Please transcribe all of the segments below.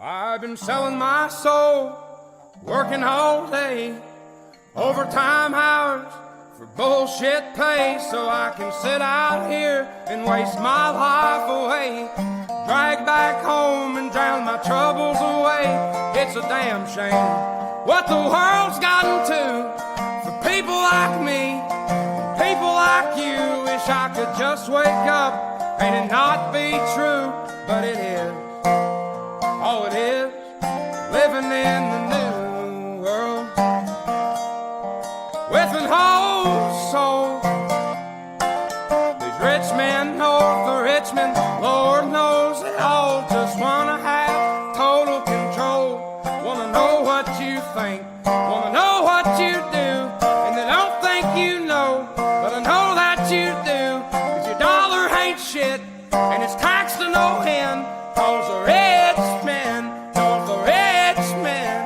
I've been selling my soul, working all day, overtime hours for bullshit pay, so I can sit out here and waste my life away, drag back home and drown my troubles away. It's a damn shame what the world's gotten to for people like me, people like you. Wish I could just wake up and it not be true, but it is. All it is, living in the new world with an whole soul. These rich men north of Richmond, Lord knows they all just wanna have total control. Wanna know what you think, wanna know what you do, and they don't think you know, but I know that you do. 'Cause your dollar ain't shit, and it's taxed to no end, 'cause the rich men, north the rich men.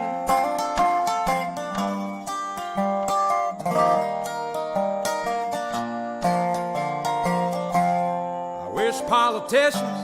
I wish politicians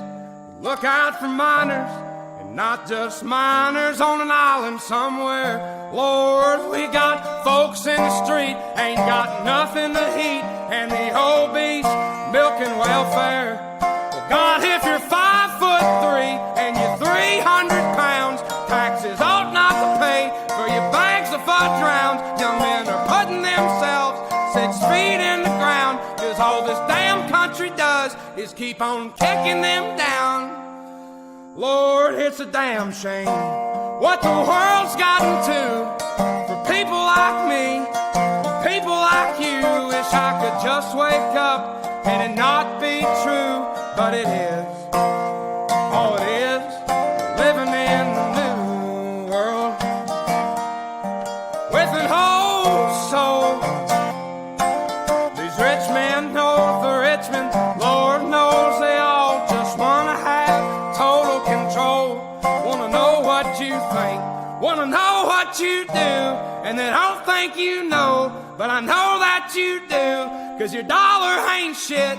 would look out for miners, and not just miners on an island somewhere. Lord, we got folks in the street, ain't got nothing to eat, and the obese milking welfare. Well, God, if you're 5'3" and you're 300 pounds, taxes ought not to pay for your bags of fudge rounds. Young men are putting themselves 6 feet in the ground, 'cause all this damn country does is keep on kicking them down. Lord, it's a damn shame what the world's gotten to for people like me, people like you. Wish I could just wake up and it not be true, but it is. All it is, living in the new world with an whole soul. These rich men north of Richmond, Lord knows they all just wanna have total control. Wanna know what you think, wanna know what you do, and they don't think you know, but I know that you do. 'Cause your dollar ain't shit,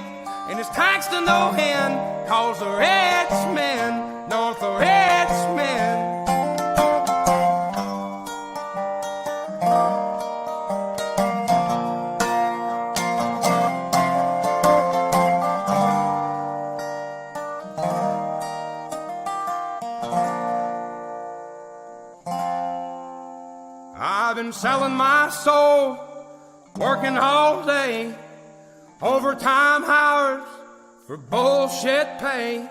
and it's taxed to no end, 'cause the rich men, north the rich men. I've been selling my soul, working all day, overtime hours for bullshit pay.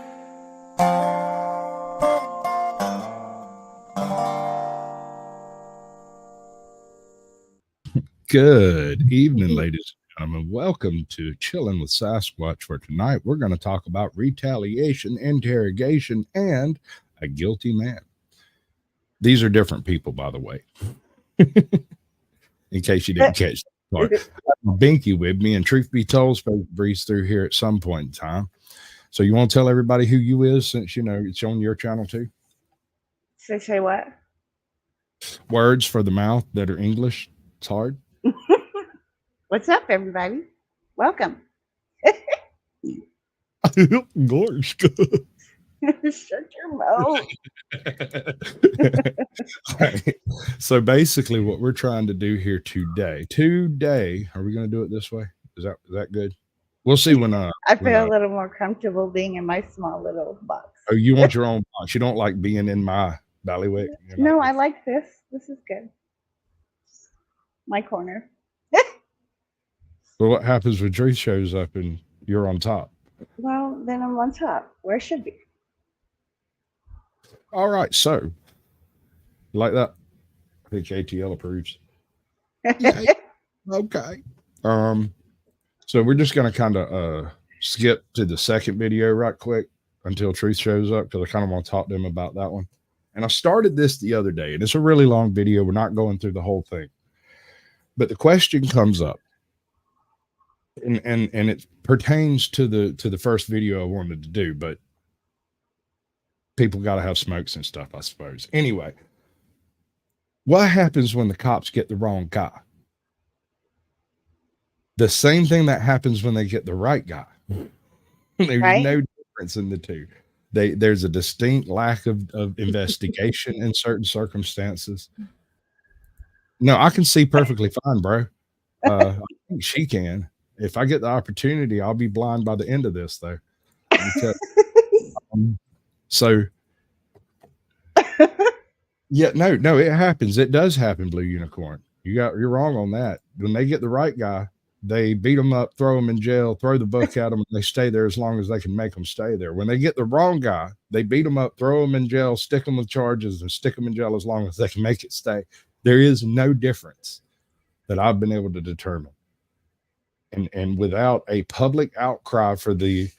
Good evening, ladies and gentlemen. Welcome to Chilling with Sasquatch. For tonight, we're going to talk about retaliation, interrogation, and a guilty man. These are different people, by the way, in case you didn't catch that part. I have Binky with me, and truth be told, supposed to breeze through here at some point in time. So you want to tell everybody who you is, since you know it's on your channel too? Say what? Words for the mouth that are English. It's hard. What's up, everybody? Welcome. Gorge. Shut your mouth. Right. So basically what we're trying to do here today, are we going to do it this way? Is that good? We'll see when I feel a little more comfortable being in my small little box. Oh, you want your own box? You don't like being in my ballywick? No, I like this. This is good. My corner. But what happens when Truth shows up and you're on top? Well, then I'm on top, where it should be. All right, so like that. I think ATL approves. Okay. So we're just gonna kind of skip to the second video right quick until Truth shows up, because I kind of want to talk to him about that one. And I started this the other day, and it's a really long video. We're not going through the whole thing, but the question comes up, and it pertains to the first video I wanted to do, but people got to have smokes and stuff, I suppose. Anyway, what happens when the cops get the wrong guy? The same thing that happens when they get the right guy. There's no difference in the two. There's a distinct lack of investigation in certain circumstances. No, I can see perfectly fine, bro. I think she can. If I get the opportunity, I'll be blind by the end of this, though. So, yeah, no, it happens. It does happen, Blue Unicorn. You're wrong on that. When they get the right guy, they beat them up, throw them in jail, throw the book at them, and they stay there as long as they can make them stay there. When they get the wrong guy, they beat them up, throw them in jail, stick them with charges, and stick them in jail as long as they can make it stay. There is no difference that I've been able to determine. And without a public outcry for the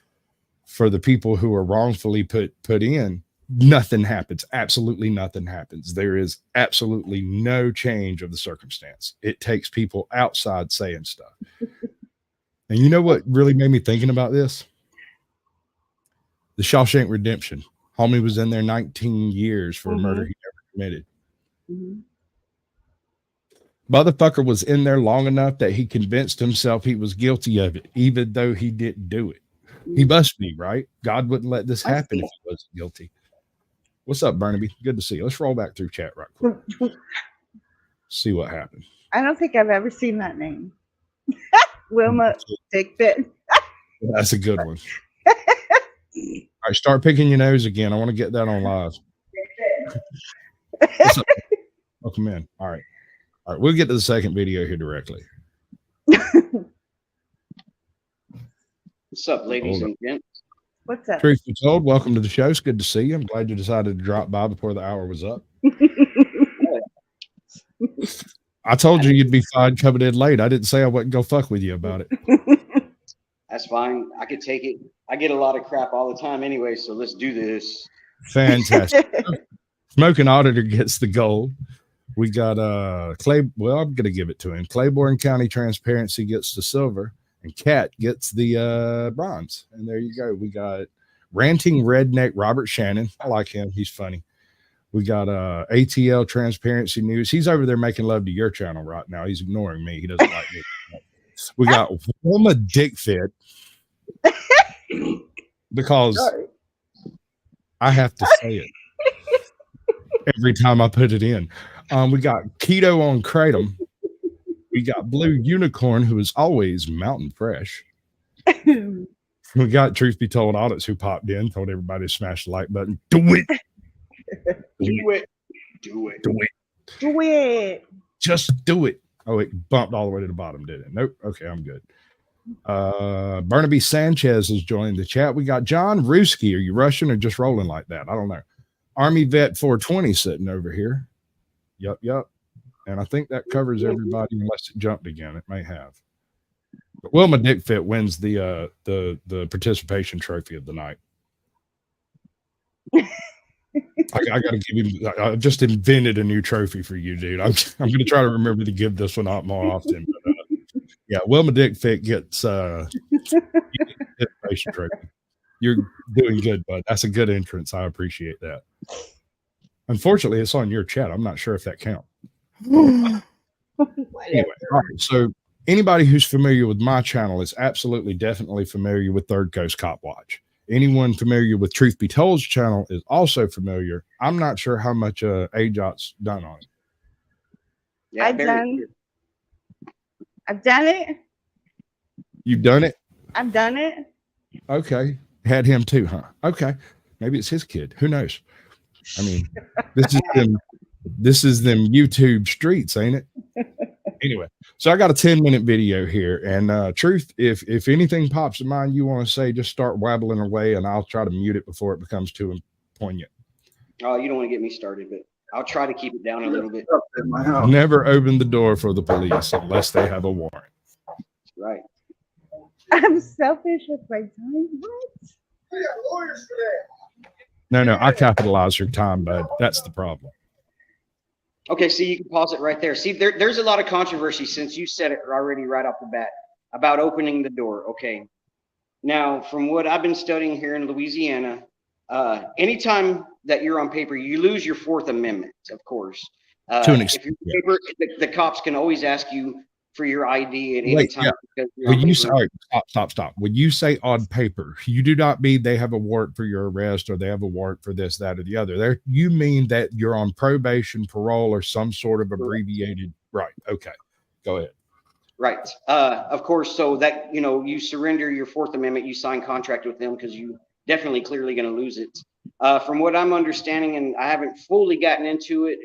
people who are wrongfully put in, nothing happens. Absolutely nothing happens. There is absolutely no change of the circumstance. It takes people outside saying stuff. And you know what really made me thinking about this? The Shawshank Redemption. Homie was in there 19 years for a murder he never committed. Motherfucker was in there long enough that he convinced himself he was guilty of it, even though he didn't do it. He must be, right? God wouldn't let this happen if he wasn't guilty. What's up, Barnaby? Good to see you. Let's roll back through chat right quick. See what happened. I don't think I've ever seen that name. Wilma Dickfit. That's a good one. All right, start picking your nose again. I want to get that on live. What's up? Welcome in. All right, we'll get to the second video here directly. What's up, ladies and gents? What's up? Truth be told, welcome to the show. It's good to see you. I'm glad you decided to drop by before the hour was up. I told you you'd be fine coming in late. I didn't say I wouldn't go fuck with you about it. That's fine. I could take it. I get a lot of crap all the time anyway, so let's do this. Fantastic. Smoking Auditor gets the gold. We got well, I'm gonna give it to him. Claiborne County Transparency gets the silver, and Cat gets the bronze. And there you go. We got Ranting Redneck Robert Shannon. I like him. He's funny. We got ATL Transparency News. He's over there making love to your channel right now. He's ignoring me. He doesn't like me. We got Wilma Dickfit because I have to say it every time I put it in. We got Keto on Kratom. We got Blue Unicorn, who is always mountain fresh. We got Truth Be Told Audits, who popped in, told everybody to smash the like button. Do it. Do it. Do it. Do it. Do it. Just do it. Oh, it bumped all the way to the bottom, did it? Nope. Okay, I'm good. Barnaby Sanchez has joined the chat. We got John Ruski. Are you rushing or just rolling like that? I don't know. Army Vet 420 sitting over here. Yup. And I think that covers everybody unless it jumped again. It may have. But Wilma Dickfit wins the participation trophy of the night. I got to give him. I just invented a new trophy for you, dude. I'm going to try to remember to give this one out more often. But, yeah, Wilma Dickfit gets participation trophy. You're doing good, bud. That's a good entrance. I appreciate that. Unfortunately, it's on your chat. I'm not sure if that counts. Anyway, all right. So anybody who's familiar with my channel is absolutely, definitely familiar with Third Coast Copwatch. Anyone familiar with Truth Be Told's channel is also familiar. I'm not sure how much AJOT's done on it. Yeah, I've done it. You've done it? I've done it. Okay. Had him too, huh? Okay. Maybe it's his kid. Who knows? I mean, this is them YouTube streets, ain't it? Anyway, so I got a 10-minute video here, and Truth, if anything pops in mind you want to say, just start wabbling away, and I'll try to mute it before it becomes too poignant. Oh, you don't want to get me started, but I'll try to keep it down a little bit. Never open the door for the police unless they have a warrant. Right. I'm selfish with my time. What? We got lawyers today. No, I capitalize your time, bud. That's the problem. Okay, see, you can pause it right there. See, there's a lot of controversy since you said it already right off the bat about opening the door. Okay. Now, from what I've been studying here in Louisiana, anytime that you're on paper, you lose your Fourth Amendment, of course. To an extent, if you're on paper, the cops can always ask you for your ID at any Wait, time. yeah. Because you're When on you paper. say, all right, stop. When you say on paper, you do not mean they have a warrant for your arrest or they have a warrant for this, that, or the other. There, you mean that you're on probation, parole, or some sort of abbreviated. Right. Okay. Go ahead. Right. Of course. So that, you surrender your Fourth Amendment, you sign contract with them because you definitely clearly going to lose it. From what I'm understanding, and I haven't fully gotten into it,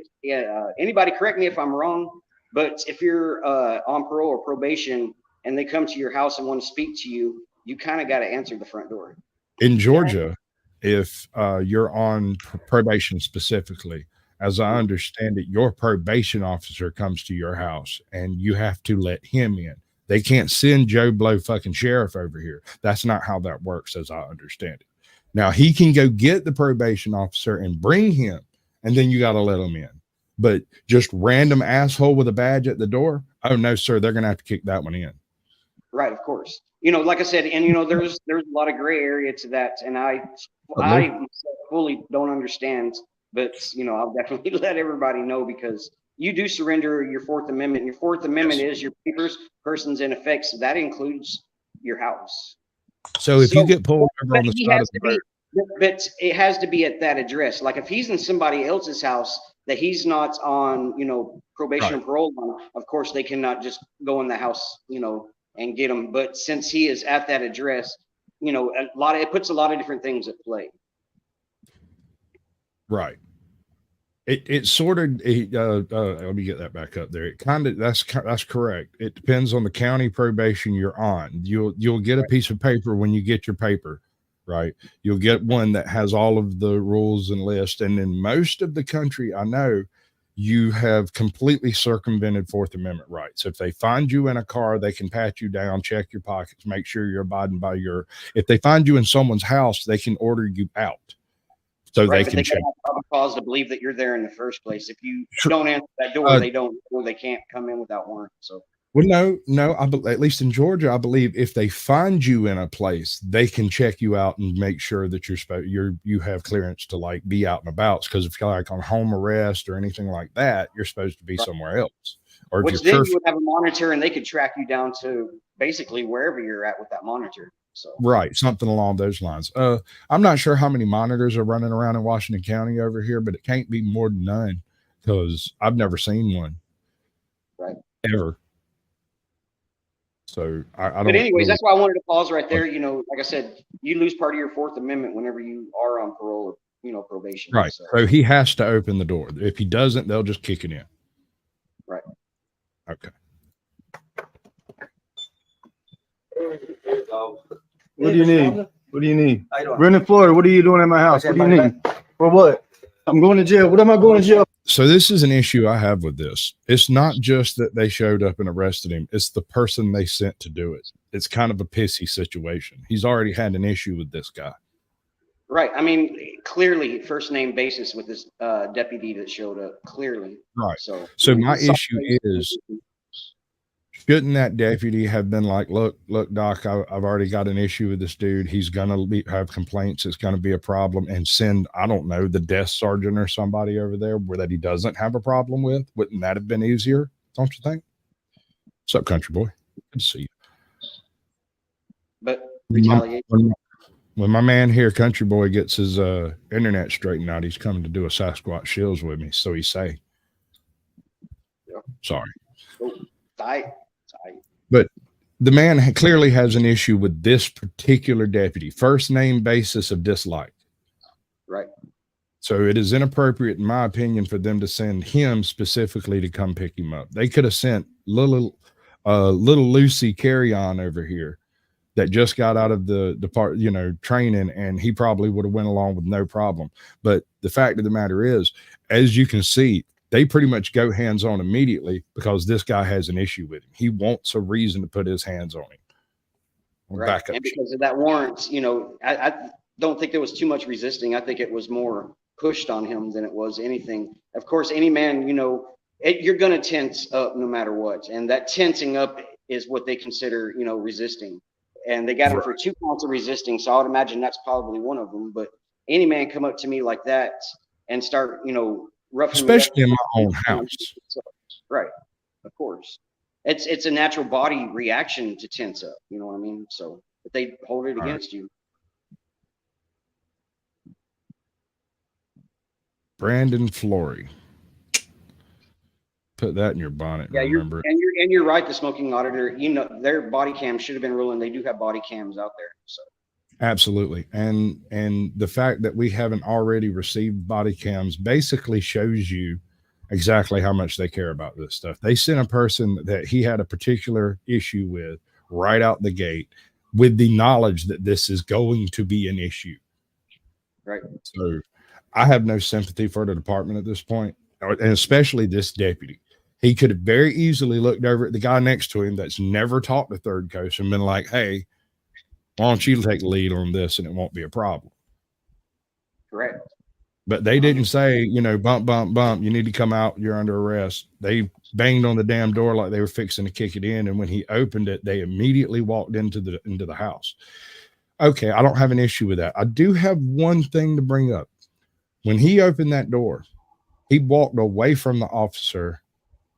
anybody correct me if I'm wrong, but if you're on parole or probation and they come to your house and want to speak to you, you kind of got to answer the front door. In Georgia, if you're on probation specifically, as I understand it, your probation officer comes to your house and you have to let him in. They can't send Joe Blow fucking sheriff over here. That's not how that works, as I understand it. Now, he can go get the probation officer and bring him, and then you got to let him in. But just random asshole with a badge at the door, oh, no, sir, they're going to have to kick that one in. Right, of course. Like I said, and there's a lot of gray area to that, and I fully don't understand, but I'll definitely let everybody know because you do surrender your Fourth Amendment. Your Fourth Amendment is your papers, persons, and effects. So that includes your house. So if you get pulled over on the side of the road, but it has to be at that address. Like if he's in somebody else's house that he's not on, probation or parole on, of course they cannot just go in the house, and get him. But since he is at that address, it puts a lot of different things at play. Right. It sort of let me get that back up there. It kind of that's correct. It depends on the county probation you're on. You'll get a piece of paper when you get your paper, right? You'll get one that has all of the rules and list. And in most of the country, I know you have completely circumvented Fourth Amendment rights. If they find you in a car, they can pat you down, check your pockets, make sure you're abiding by if they find you in someone's house, they can order you out. So they can check. Have cause to believe that you're there in the first place. If you don't answer that door, they can't come in without warrant. So. Well, no. At least in Georgia, I believe if they find you in a place, they can check you out and make sure that you have clearance to be out and about. Because if you're on home arrest or anything like that, you're supposed to be somewhere else. Or which then you would have a monitor and they could track you down to basically wherever you're at with that monitor. So. Right, something along those lines. I'm not sure how many monitors are running around in Washington County over here, but it can't be more than none because I've never seen one. Right. Ever. So I don't. But anyways, that's why I wanted to pause right there. Like I said, you lose part of your Fourth Amendment whenever you are on parole or probation. Right. So he has to open the door. If he doesn't, they'll just kick it in. Right. Okay. What do you need? What do you need? Brendan Floyd, what are you doing at my house? What do you need? For what? I'm going to jail. What am I going to jail? So this is an issue I have with this. It's not just that they showed up and arrested him. It's the person they sent to do it. It's kind of a pissy situation. He's already had an issue with this guy. Right. I mean, clearly first name basis with this deputy that showed up. Clearly. Right. So my issue is, shouldn't that deputy have been like, look, Doc, I've already got an issue with this dude. He's going to have complaints. It's going to be a problem, and send, I don't know, the desk sergeant or somebody over there where that he doesn't have a problem with. Wouldn't that have been easier? Don't you think? What's up, country boy? Good to see you. But retaliation. When my man here, country boy, gets his internet straightened out, he's coming to do a Sasquatch Shills with me. So he say, sorry. But the man clearly has an issue with this particular deputy. First name basis of dislike. Right. So it is inappropriate, in my opinion, for them to send him specifically to come pick him up. They could have sent little Lucy Carry On over here that just got out of the training, and he probably would have went along with no problem. But the fact of the matter is, as you can see, they pretty much go hands on immediately because this guy has an issue with him. He wants a reason to put his hands on him. Right. And because of that warrant, I don't think there was too much resisting. I think it was more pushed on him than it was anything. Of course, any man, you're going to tense up no matter what. And that tensing up is what they consider, resisting. And they got him for 2 counts of resisting. So I would imagine that's probably one of them. But any man come up to me like that and start, roughing especially in my own house. Right. Of course. it's a natural body reaction to tense up. You know what I mean? So if they hold it against you. Brandon Flory. Put that in your bonnet. Yeah, remember. You're right. The smoking auditor, you know, their body cam should have been rolling. They do have body cams out there. So Absolutely. And the fact that we haven't already received body cams basically shows you exactly how much they care about this stuff. They sent a person that he had a particular issue with right out the gate with the knowledge that this is going to be an issue. Right. So I have no sympathy for the department at this point, and especially this deputy. He could have very easily looked over at the guy next to him that's never talked to Third Coast and been like, hey, why don't you take the lead on this and it won't be a problem. Correct. But they didn't say, you know, bump, bump, bump, you need to come out, you're under arrest. They banged on the damn door like they were fixing to kick it in. And when he opened it, they immediately walked into the house. Okay, I don't have an issue with that. I do have one thing to bring up. When he opened that door, he walked away from the officer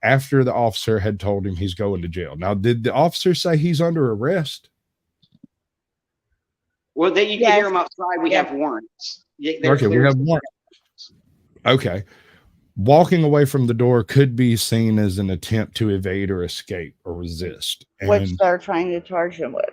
after the officer had told him he's going to jail. Now, did the officer say he's under arrest? Well, you can hear them outside. We have warrants. Okay, we have warrants. Okay. Walking away from the door could be seen as an attempt to evade or escape or resist. Which they're trying to charge him with.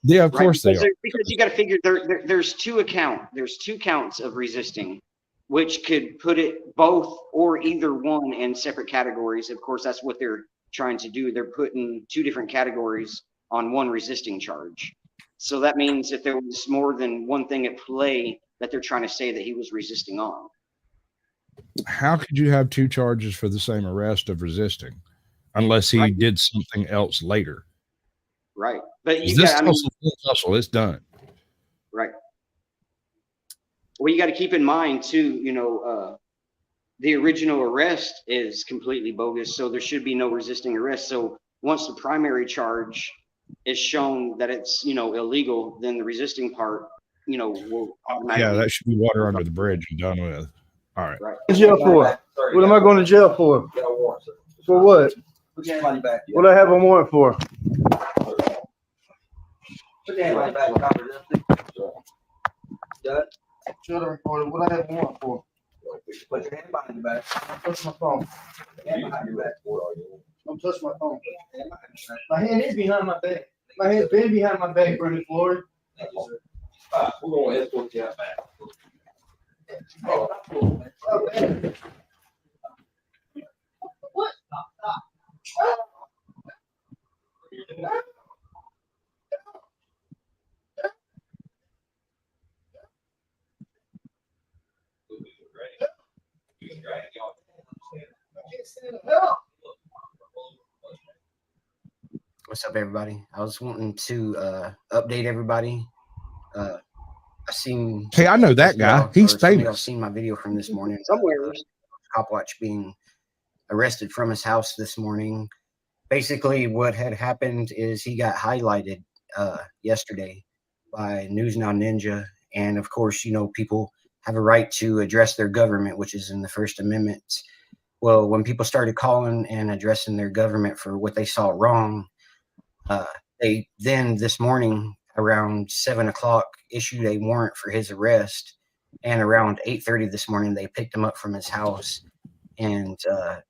Yeah, of course they are. Because you got to figure there's two counts of resisting, which could put it both or either one in separate categories. Of course, that's what they're trying to do. They're putting two different categories on one resisting charge. So that means if there was more than one thing at play that they're trying to say that he was resisting on. How could you have two charges for the same arrest of resisting unless he did something else later? Right. But you this got, tussle, it's done. Right. Well, you got to keep in mind too, you know, the original arrest is completely bogus. So there should be no resisting arrest. So once the primary charge is shown that it's, you know, illegal, then the resisting part, you know, will automatically. Yeah, that should be water under the bridge and done with. All right. Jail for? What am I going to jail for? For what? What I have a warrant for? Shut up, recorder. What I have a warrant for? Put your hand behind your back. Touch my phone. Don't touch my phone. My hand is behind my back. My hand's been behind my back, Brandon Floyd. We're going to escort you out back. Oh, okay. What? What's up, everybody? I was wanting to update everybody. I seen. Hey, I know that guy. He's famous. I've seen my video from this morning. Somewhere. Copwatch being arrested from his house this morning. Basically, what had happened is he got highlighted yesterday by News Now Ninja, and of course, you know, people have a right to address their government, which is in the First Amendment. Well, when people started calling and addressing their government for what they saw wrong, they then this morning around 7 o'clock issued a warrant for his arrest, and around 8:30 this morning they picked him up from his house and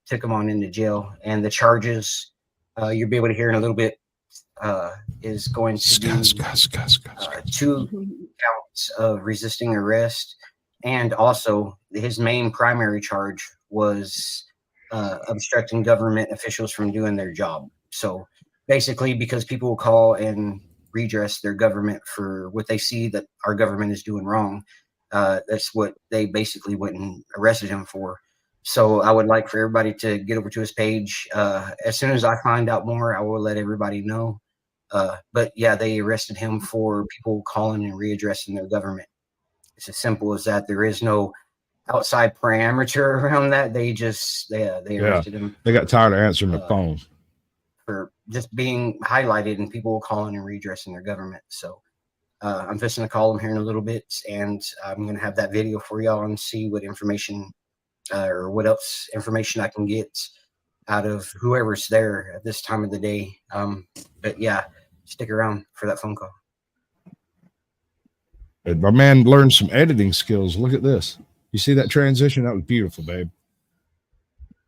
took him on into jail. And the charges you'll be able to hear in a little bit is going to be 2 counts of resisting arrest, and also his main primary charge was obstructing government officials from doing their job. So basically, because people will call and redress their government for what they see that our government is doing wrong, that's what they basically went and arrested him for. So I would like for everybody to get over to his page. As soon as I find out more, I will let everybody know. But yeah, they arrested him for people calling and readdressing their government. It's as simple as that. There is no outside parameter around that. They arrested him. They got tired of answering the phone for just being highlighted and people calling and redressing their government. So I'm fixing to call them here in a little bit, and I'm going to have that video for y'all and see what information or what else information I can get out of whoever's there at this time of the day. But yeah, stick around for that phone call. My man learned some editing skills. Look at this. You see that transition? That was beautiful, babe.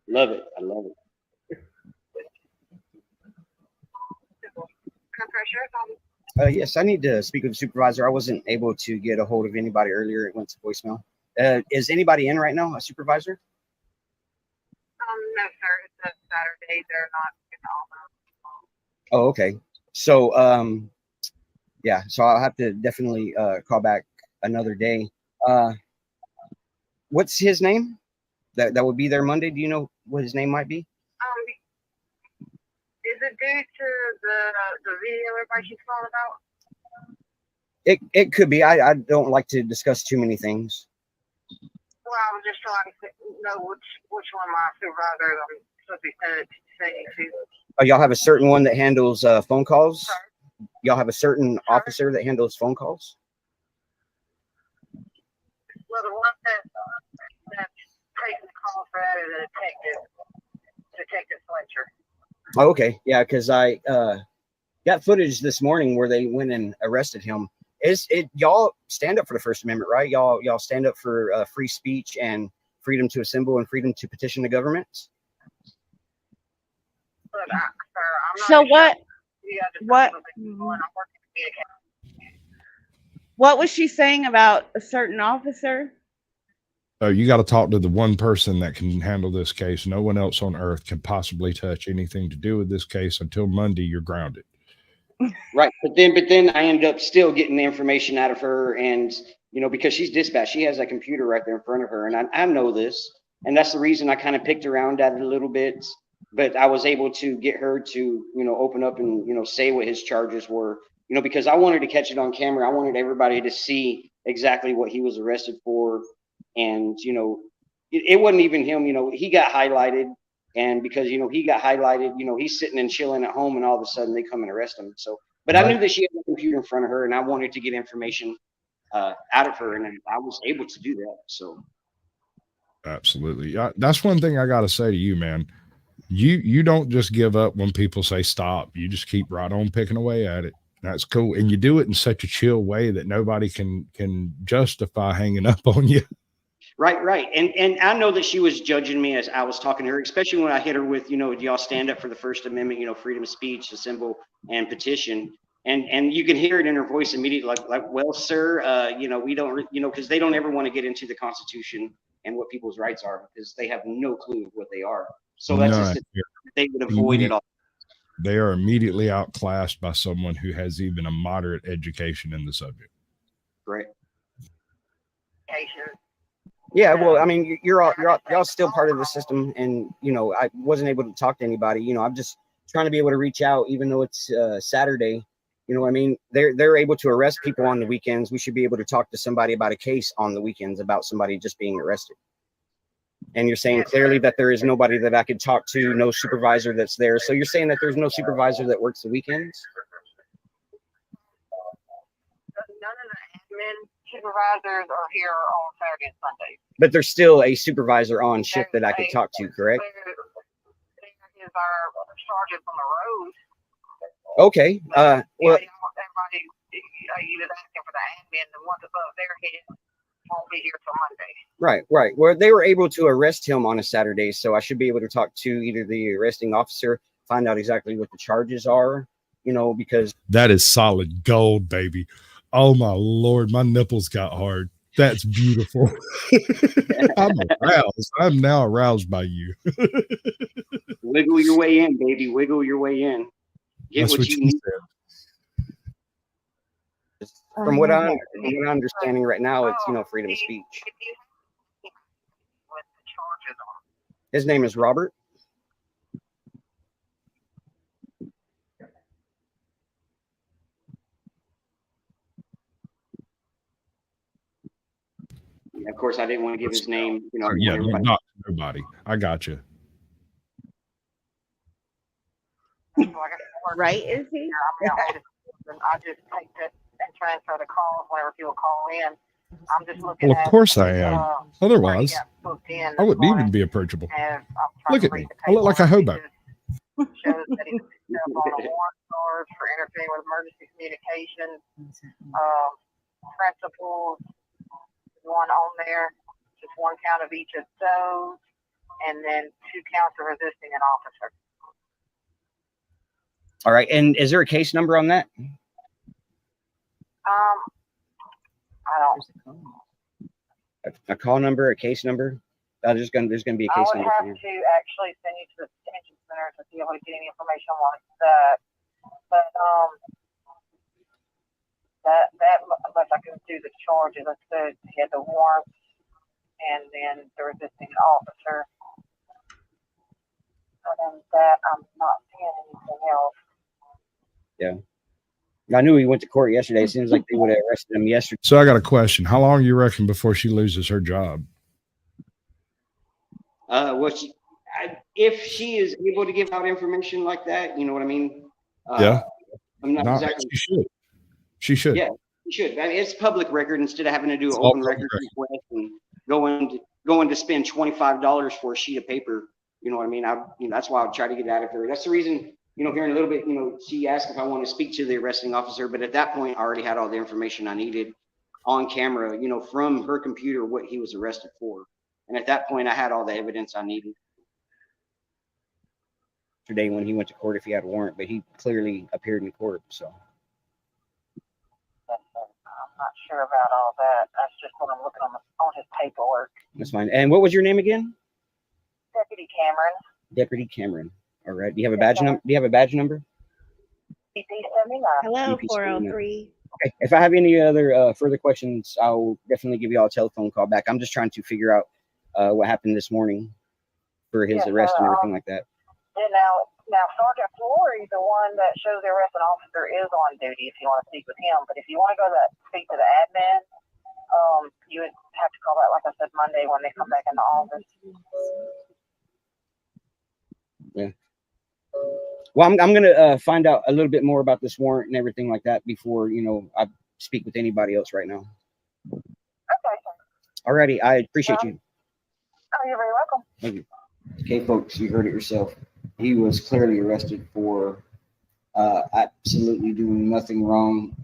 Love it. I love it. Yes, I need to speak with the supervisor. I wasn't able to get a hold of anybody earlier. It went to voicemail. Is anybody in right now, a supervisor? No, sir. It's a Saturday. They're not in the office. Oh, okay. So, yeah, so I'll have to definitely call back another day. What's his name? That would be there Monday. Do you know what his name might be? Is it due to the video everybody keeps calling about? It could be. I don't like to discuss too many things. Well, I was just trying to know which one my supervisor I'm supposed to be sending to. Oh, y'all have a certain one that handles phone calls? Y'all have a certain officer that handles phone calls? Well, the one that's taking the call for that is a Detective Fletcher. Oh, okay. Yeah, because I got footage this morning where they went and arrested him. Y'all stand up for the First Amendment, right? Y'all stand up for free speech and freedom to assemble and freedom to petition the government? But, sir, I'm not So sure. what? What? What was she saying about a certain officer? Oh, you got to talk to the one person that can handle this case. No one else on earth can possibly touch anything to do with this case until Monday. You're grounded. Right. But then I ended up still getting the information out of her. And, because she's dispatched, she has that computer right there in front of her. And I know this. And that's the reason I kind of picked around at it a little bit. But I was able to get her to, open up and, say what his charges were, because I wanted to catch it on camera. I wanted everybody to see exactly what he was arrested for. And, it wasn't even him, he got highlighted. And because, he got highlighted, he's sitting and chilling at home and all of a sudden they come and arrest him. So, but I knew that she had a computer in front of her and I wanted to get information out of her. And I was able to do that. So. Absolutely. That's one thing I got to say to you, man. You don't just give up when people say stop. You just keep right on picking away at it. That's cool. And you do it in such a chill way that nobody can justify hanging up on you. Right. And I know that she was judging me as I was talking to her, especially when I hit her with, y'all stand up for the First Amendment, freedom of speech, assemble and petition. And you can hear it in her voice immediately, like, well, sir, we don't, because they don't ever want to get into the Constitution and what people's rights are because they have no clue what they are. So that's just they would avoid it all. They are immediately outclassed by someone who has even a moderate education in the subject. Right. Yeah, well, I mean, y'all still part of the system, and I wasn't able to talk to anybody. I'm just trying to be able to reach out, even though it's Saturday. I mean, they're able to arrest people on the weekends. We should be able to talk to somebody about a case on the weekends about somebody just being arrested. And you're saying clearly that there is nobody that I could talk to, no supervisor that's there. So you're saying that there's no supervisor that works the weekends? None of the admin supervisors are here on Saturday and Sunday. But there's still a supervisor on shift that I could talk to, correct? There is our sergeant from the road. Okay. Well, everybody, you was asking for the admin, the ones above their head won't be here till Monday. Right. Well, they were able to arrest him on a Saturday, so I should be able to talk to either the arresting officer, find out exactly what the charges are, because that is solid gold, baby. Oh my Lord, my nipples got hard. That's beautiful. I'm aroused. I'm now aroused by you. Wiggle your way in, baby. Wiggle your way in. Get what you need. From what I'm understanding right now, it's freedom of speech. His name is Robert. Yeah, of course, I didn't want to give his name. Yeah, not nobody. I got you. Right? Is he? I just take that and transfer the calls whenever people call in. I'm just looking Well, of course I am. Otherwise, I wouldn't even be approachable. And I'm Look at me. I look like a hobo. Shows that he's on a warrant charge for interfering with emergency communications. Principles, one on there, just one count of each of those, and then 2 counts of resisting an officer. All right. And is there a case number on that? I don't. A call number, a case number? There's going to be a I case would number. have to actually send you to the detention center to be able to get any information like that. But that unless I can do the charges, I said he had the warrants and then the resisting officer. Other than that, I'm not seeing anything else. Yeah. I knew he went to court yesterday. It seems like they would have arrested him yesterday. So I got a question. How long you reckon before she loses her job? If she is able to give out information like that, you know what I mean? Yeah. I'm not exactly. She should. She should. Yeah, she should. I mean, it's public record instead of having to do It's an all open record request and going to spend $25 for a sheet of paper. You know what I mean? That's why I would try to get out of her. That's the reason, here in a little bit, she asked if I want to speak to the arresting officer, but at that point I already had all the information I needed on camera, from her computer, what he was arrested for. And at that point I had all the evidence I needed. Today when he went to court, if he had a warrant, but he clearly appeared in court, so. I'm not sure about all that. That's just what I'm looking on his paperwork. That's fine. And what was your name again? Deputy Cameron. Deputy Cameron. All right. Do you have a badge number? Do you have a badge number? BP 79. Hello, BP 403. Okay. If I have any other further questions, I'll definitely give you all a telephone call back. I'm just trying to figure out what happened this morning for his arrest and everything like that. And now Sergeant Flory, the one that shows the arresting officer, is on duty if you want to speak with him. But if you want to speak to the admin, you would have to call that, like I said, Monday when they come back in the office. Yeah. Well, I'm gonna find out a little bit more about this warrant and everything like that before I speak with anybody else right now. Okay. Alrighty, I appreciate you. Oh, you're very welcome. Thank you. Okay, folks, you heard it yourself. He was clearly arrested for absolutely doing nothing wrong.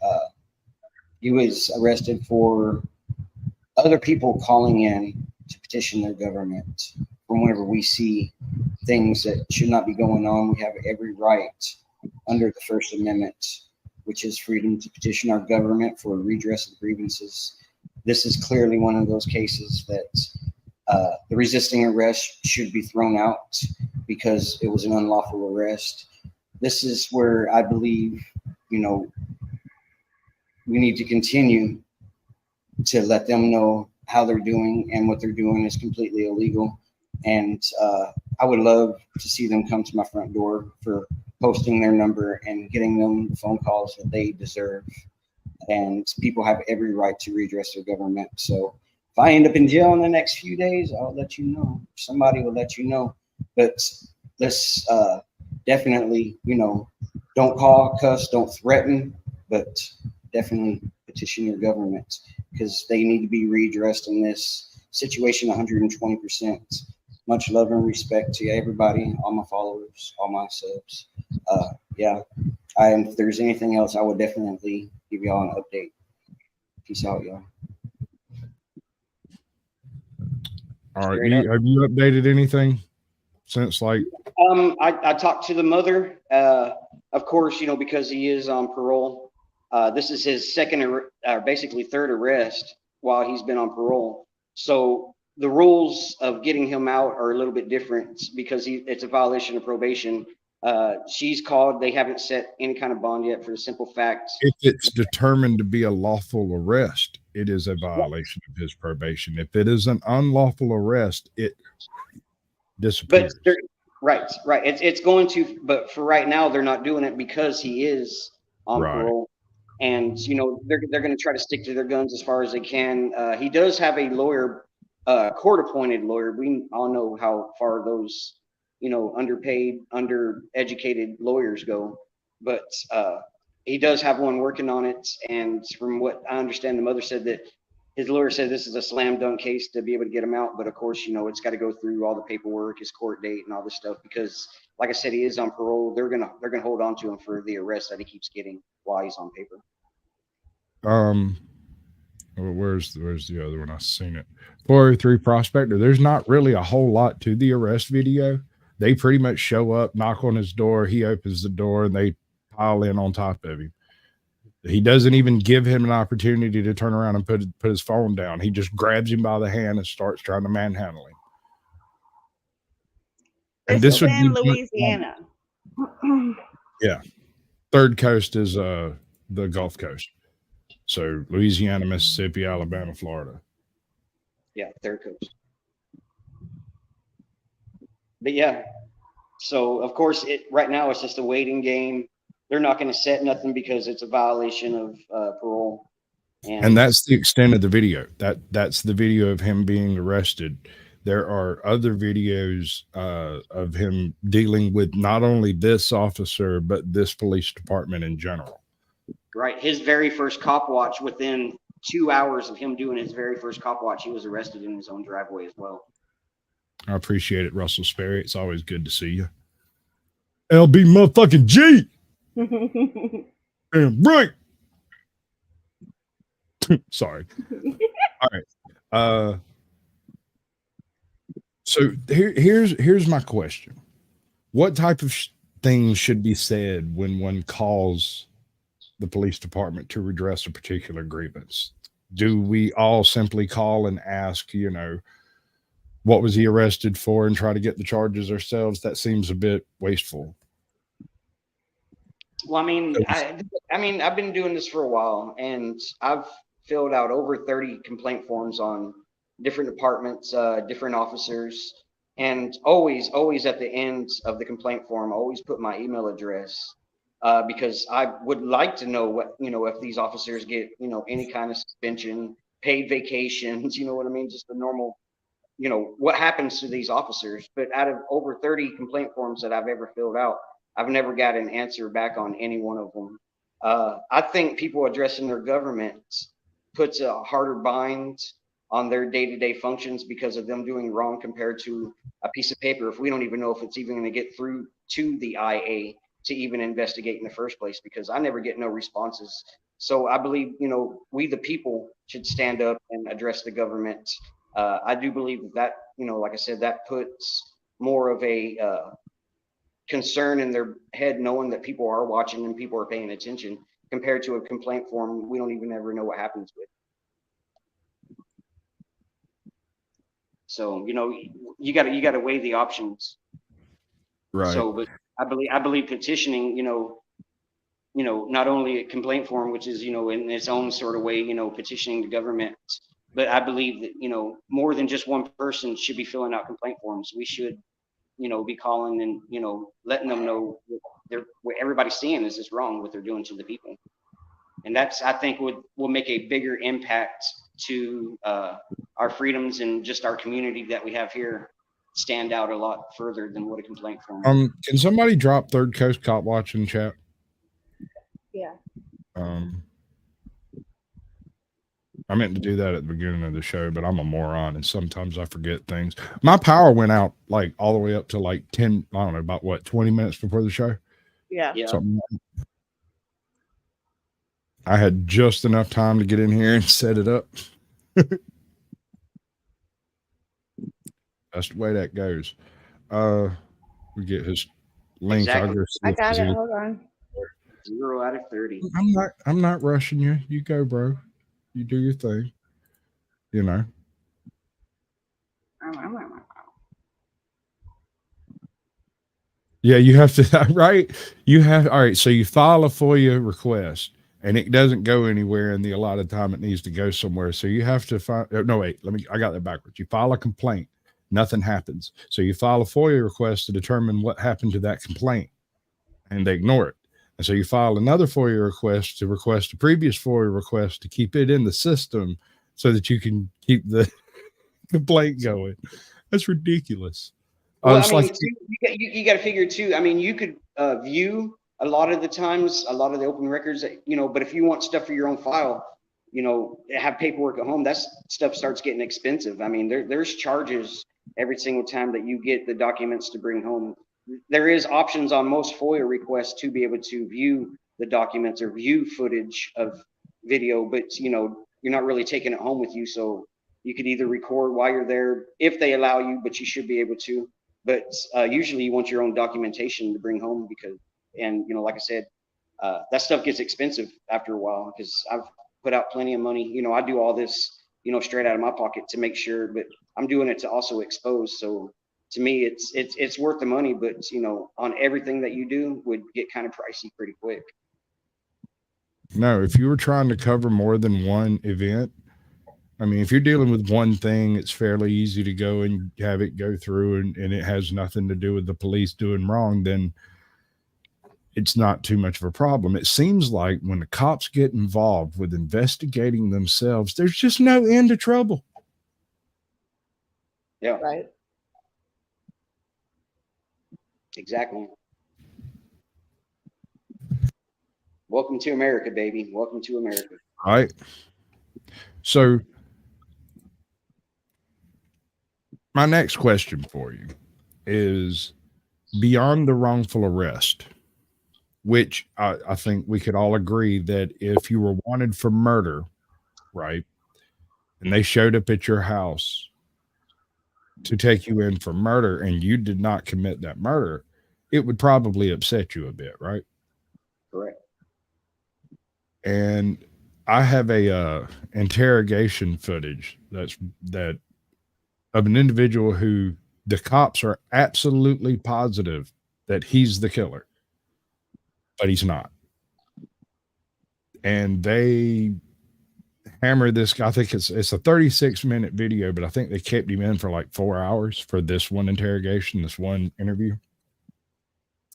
He was arrested for other people calling in to petition their government. From whenever we see things that should not be going on, we have every right under the First Amendment, which is freedom to petition our government for redress of grievances. This is clearly one of those cases that the resisting arrest should be thrown out because it was an unlawful arrest. This is where I believe, we need to continue to let them know how they're doing, and what they're doing is completely illegal. And I would love to see them come to my front door for posting their number and getting them the phone calls that they deserve. And people have every right to redress their government. So if I end up in jail in the next few days, I'll let you know. Somebody will let you know. But let's definitely, don't call, cuss, don't threaten, but definitely petition your government, because they need to be redressed in this situation 120%. Much love and respect to everybody, all my followers, all my subs. If there's anything else, I would definitely give y'all an update. Peace out, y'all. All right. Have you updated anything since I talked to the mother, of course, because he is on parole. This is his basically third arrest while he's been on parole. So the rules of getting him out are a little bit different because it's a violation of probation. She's called. They haven't set any kind of bond yet for the simple fact. if it's determined to be a lawful arrest, it is a violation of his probation. If it is an unlawful arrest, it disappears. But right. It's going to, but for right now, they're not doing it because he is on parole. And, they're going to try to stick to their guns as far as they can. He does have a lawyer, court-appointed lawyer. We all know how far those, underpaid, undereducated lawyers go. But he does have one working on it. And from what I understand, the mother said that his lawyer said this is a slam dunk case to be able to get him out. But of course, it's got to go through all the paperwork, his court date, and all this stuff. Because, like I said, he is on parole. They're gonna hold on to him for the arrest that he keeps getting while he's on paper. Well, where's the other one? I've seen it. 403 Prospector. There's not really a whole lot to the arrest video. They pretty much show up, knock on his door. He opens the door, and they pile in on top of him. He doesn't even give him an opportunity to turn around and put his phone down. He just grabs him by the hand and starts trying to manhandle him. And this would in be Louisiana. Yeah. Third coast is the Gulf Coast. So Louisiana, Mississippi, Alabama, Florida. Yeah, third coast. But yeah, so of course right now it's just a waiting game. They're not going to set nothing because it's a violation of parole. And that's the extent of the video. That's the video of him being arrested. There are other videos of him dealing with not only this officer, but this police department in general. Right. His very first Copwatch, within 2 hours of him doing his very first Copwatch, he was arrested in his own driveway as well. I appreciate it, Russell Sperry. It's always good to see you. LB motherfucking G. Damn right. Sorry. All right. So here's my question. What type of things should be said when one calls the police department to redress a particular grievance? Do we all simply call and ask, what was he arrested for, and try to get the charges ourselves? That seems a bit wasteful. Well, I've been doing this for a while, and I've filled out over 30 complaint forms on different departments, different officers, and always at the end of the complaint form, always put my email address, because I would like to know what, if these officers get, any kind of suspension, paid vacations, you know what I mean? Just the normal, what happens to these officers. But out of over 30 complaint forms that I've ever filled out, I've never got an answer back on any one of them. I think people addressing their government puts a harder bind on their day-to-day functions because of them doing wrong compared to a piece of paper. If we don't even know if it's even going to get through to the IA to even investigate in the first place, because I never get no responses. So I believe, we the people should stand up and address the government. I do believe that, like I said, that puts more of a concern in their head, knowing that people are watching and people are paying attention, compared to a complaint form we don't even ever know what happens with. So, you got to weigh the options. Right. So, but I believe petitioning, not only a complaint form, which is, in its own sort of way, petitioning the government, but I believe that, more than just one person should be filling out complaint forms. We should, be calling and, letting them know what everybody's seeing is just wrong, what they're doing to the people. And that's, I think, will make a bigger impact to our freedoms and just our community that we have here stand out a lot further than what a complaint form. Can somebody drop Third Coast Copwatch in chat? Yeah. I meant to do that at the beginning of the show, but I'm a moron and sometimes I forget things. My power went out like all the way up to like 10, I don't know, about what, 20 minutes before the show? Yeah. Something like that. I had just enough time to get in here and set it up. That's the way that goes. We get his link. Exactly. I got it. Hold on. 0 out of 30. I'm not rushing you. You go, bro. You do your thing. Yeah, you have to, right? All right. So you file a FOIA request and it doesn't go anywhere in the allotted time it needs to go somewhere. So you have to I got that backwards. You file a complaint, nothing happens. So you file a FOIA request to determine what happened to that complaint, and they ignore it. And so you file another FOIA request to request a previous FOIA request to keep it in the system so that you can keep the complaint going. That's ridiculous. Well, you got to figure too. I mean, you could view a lot of the times, a lot of the open records, but if you want stuff for your own file, have paperwork at home, that stuff starts getting expensive. I mean, there's charges every single time that you get the documents to bring home. There is options on most FOIA requests to be able to view the documents or view footage of video, but you're not really taking it home with you. So you could either record while you're there if they allow you, but you should be able to. But usually you want your own documentation to bring home because, and like I said, that stuff gets expensive after a while because I've put out plenty of money. I do all this, straight out of my pocket to make sure, but I'm doing it to also expose. So to me, it's worth the money, but on everything that you do would get kind of pricey pretty quick. No, if you were trying to cover more than one event, I mean, if you're dealing with one thing, it's fairly easy to go and have it go through and it has nothing to do with the police doing wrong, then it's not too much of a problem. It seems like when the cops get involved with investigating themselves, there's just no end to trouble. Yeah. Right. Exactly. Welcome to America, baby. Welcome to America. All right. So my next question for you is beyond the wrongful arrest, which I think we could all agree that if you were wanted for murder, right, and they showed up at your house to take you in for murder and you did not commit that murder, it would probably upset you a bit, right? Correct. And I have a interrogation footage that of an individual who the cops are absolutely positive that he's the killer, but he's not. And they hammer this guy. I think it's a 36-minute video, but I think they kept him in for like 4 hours for this one interrogation, this one interview.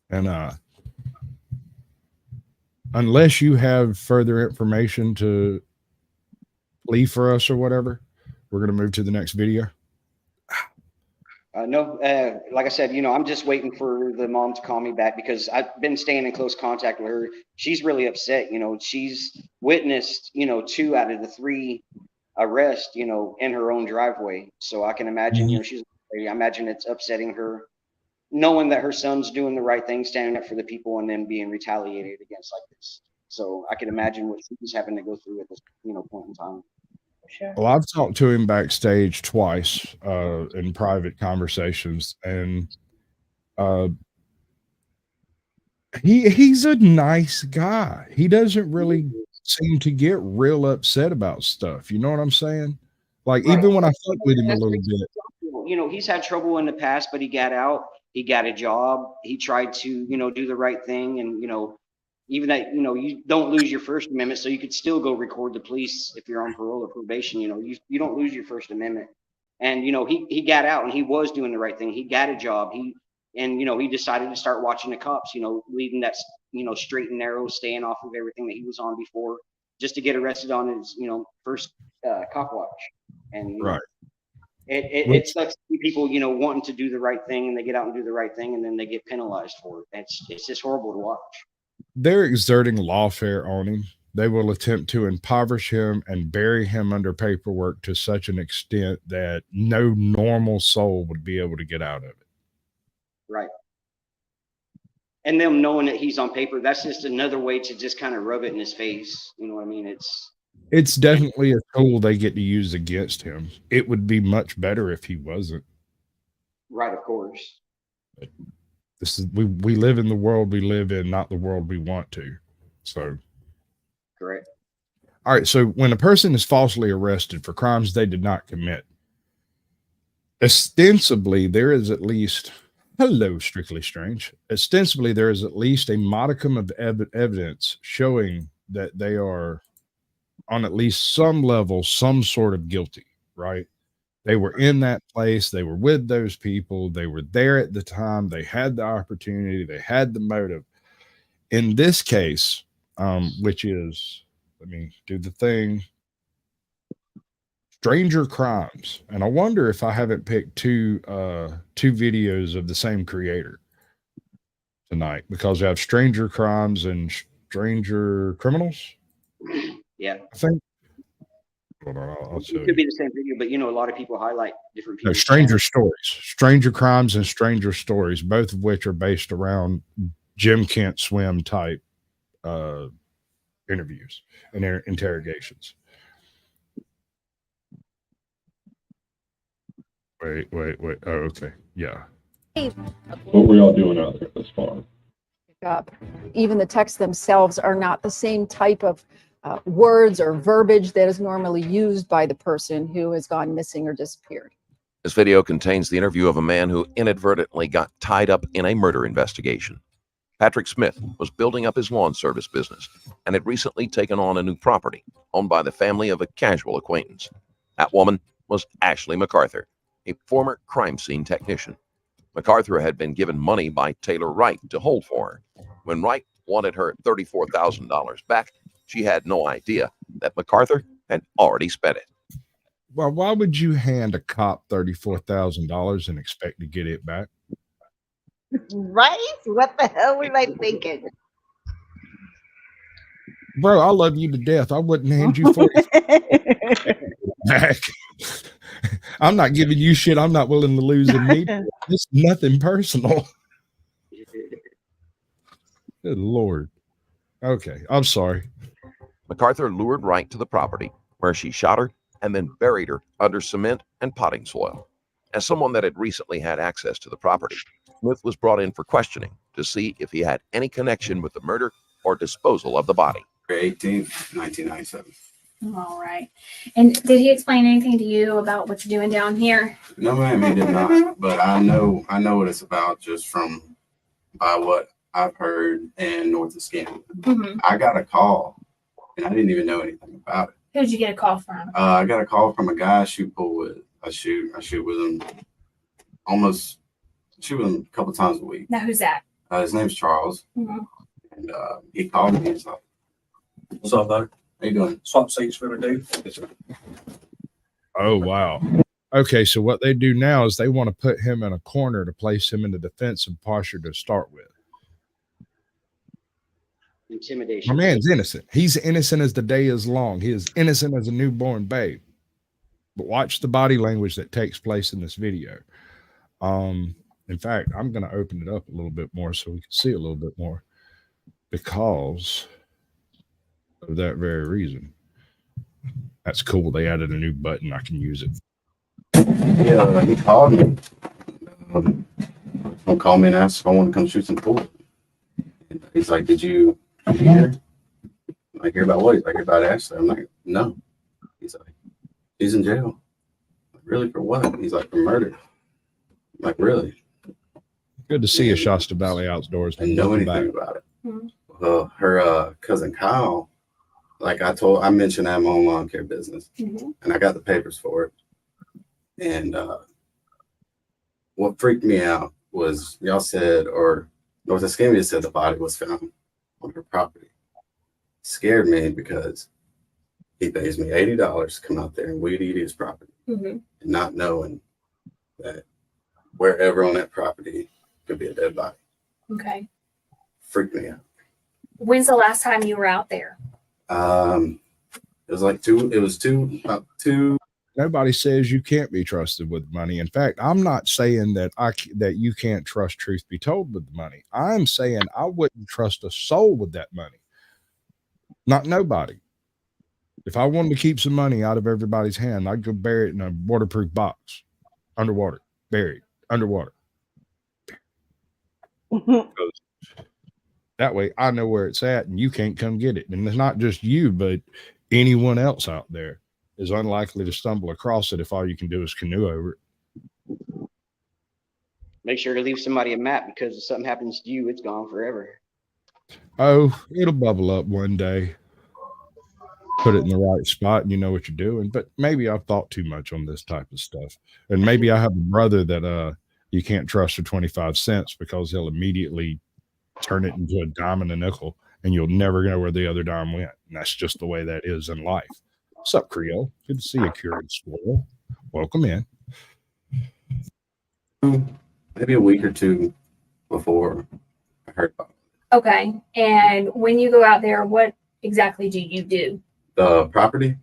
And unless you have further information to leave for us or whatever, we're going to move to the next video. No, like I said, I'm just waiting for the mom to call me back because I've been staying in close contact with her. She's really upset. She's witnessed, 2 out of the 3 arrests, in her own driveway. So I can imagine, I imagine it's upsetting her knowing that her son's doing the right thing, standing up for the people and then being retaliated against like this. So I can imagine what she's having to go through at this, point in time. Sure. Well, I've talked to him backstage twice in private conversations, and he's a nice guy. He doesn't really seem to get real upset about stuff. You know what I'm saying? Like, Right. Even when I fuck with him a little bit. He's had trouble in the past, but he got out. He got a job. He tried to, do the right thing. And, even that, you don't lose your First Amendment, so you could still go record the police if you're on parole or probation. You don't lose your First Amendment. And, he got out and he was doing the right thing. He got a job. He decided to start watching the cops, leading that, straight and narrow, staying off of everything that he was on before, just to get arrested on his, first Copwatch. And, Right. It sucks to see people, wanting to do the right thing and they get out and do the right thing and then they get penalized for it. It's just horrible to watch. They're exerting lawfare on him. They will attempt to impoverish him and bury him under paperwork to such an extent that no normal soul would be able to get out of it. Right. And them knowing that he's on paper, that's just another way to just kind of rub it in his face. You know what I mean? It's definitely a tool they get to use against him. It would be much better if he wasn't. Right, of course. We live in the world we live in, not the world we want to. So, correct. All right. So when a person is falsely arrested for crimes they did not commit, ostensibly there is at least, hello, Strictly Strange. Ostensibly there is at least a modicum of evidence showing that they are on at least some level, some sort of guilty, right? They were in that place. They were with those people. They were there at the time. They had the opportunity. They had the motive. In this case, which is, let me do the thing, Stranger Crimes. And I wonder if I haven't picked two videos of the same creator tonight, because we have Stranger Crimes and Stranger Criminals. Yeah. I think. Hold on, I'll show It could you. be the same video, but a lot of people highlight different No, people. Stranger Stories, Stranger Crimes and Stranger Stories, both of which are based around Jim Can't Swim type interviews and interrogations. Wait. Oh, okay. Yeah. What were y'all doing out there this far? Up. Even the texts themselves are not the same type of words or verbiage that is normally used by the person who has gone missing or disappeared. This video contains the interview of a man who inadvertently got tied up in a murder investigation. Patrick Smith was building up his lawn service business and had recently taken on a new property owned by the family of a casual acquaintance. That woman was Ashley MacArthur, a former crime scene technician. MacArthur had been given money by Taylor Wright to hold for her. When Wright wanted her $34,000 back, she had no idea that MacArthur had already spent it. Well, why would you hand a cop $34,000 and expect to get it back? Right? What the hell was I thinking? Bro, I love you to death. I wouldn't hand you 40 back. I'm not giving you shit I'm not willing to lose in me. It's nothing personal. Good Lord. Okay, I'm sorry. MacArthur lured Wright to the property, where she shot her and then buried her under cement and potting soil. As someone that had recently had access to the property, Smith was brought in for questioning to see if he had any connection with the murder or disposal of the body. 18th, 1997. All right. And did he explain anything to you about what you're doing down here? No, ma'am, he did not. But I know what it's about just by what I've heard in North of Scanlon. I got a call, and I didn't even know anything about it. Who did you get a call from? I got a call from a guy I shoot pool with. I shoot with him shoot with him a couple times a week. Now, who's that? His name's Charles. And he called me and stuff. What's up, bud? How you doing? Swap seats for every day. Yes, sir. Oh, wow. Okay, so what they do now is they want to put him in a corner to place him in the defensive posture to start with. Intimidation. My man's innocent. He's innocent as the day is long. He is innocent as a newborn babe. But watch the body language that takes place in this video. In fact, I'm going to open it up a little bit more so we can see a little bit more because of that very reason. That's cool. They added a new button. I can use it. Yeah, he called me. Don't call me and ask if I want to come shoot some pool. And he's like, did you hear? I hear about what? He's like, about Ashley. I'm like, no. He's like, she's in jail. Like, really, for what? He's like, for murder. I'm like, really? Good to see you, Shasta Valley Outdoors. I know anything about it. Her cousin Kyle, like I mentioned I have my own lawn care business, and I got the papers for it. And what freaked me out was y'all said, or North Escambia said the body was found on her property. Scared me because he pays me $80 to come out there and weed eat his property, and not knowing that wherever on that property could be a dead body. Okay. Freaked me out. When's the last time you were out there? It was like about two. Nobody says you can't be trusted with money. In fact, I'm not saying that that you can't trust truth be told with the money. I'm saying I wouldn't trust a soul with that money. Not nobody. If I wanted to keep some money out of everybody's hand, I'd go bury it in a waterproof box, underwater, buried, underwater. That way I know where it's at and you can't come get it. And it's not just you, but anyone else out there is unlikely to stumble across it if all you can do is canoe over it. Make sure to leave somebody a map because if something happens to you, it's gone forever. Oh, it'll bubble up one day. Put it in the right spot and you know what you're doing. But maybe I've thought too much on this type of stuff. And maybe I have a brother that you can't trust for 25 cents because he'll immediately turn it into a dime and a nickel and you'll never know where the other dime went. And that's just the way that is in life. What's up, Creole? Good to see you, Cured Squirrel. Welcome in. Maybe a week or two before I heard about it. Okay. And when you go out there, what exactly do you do? The property?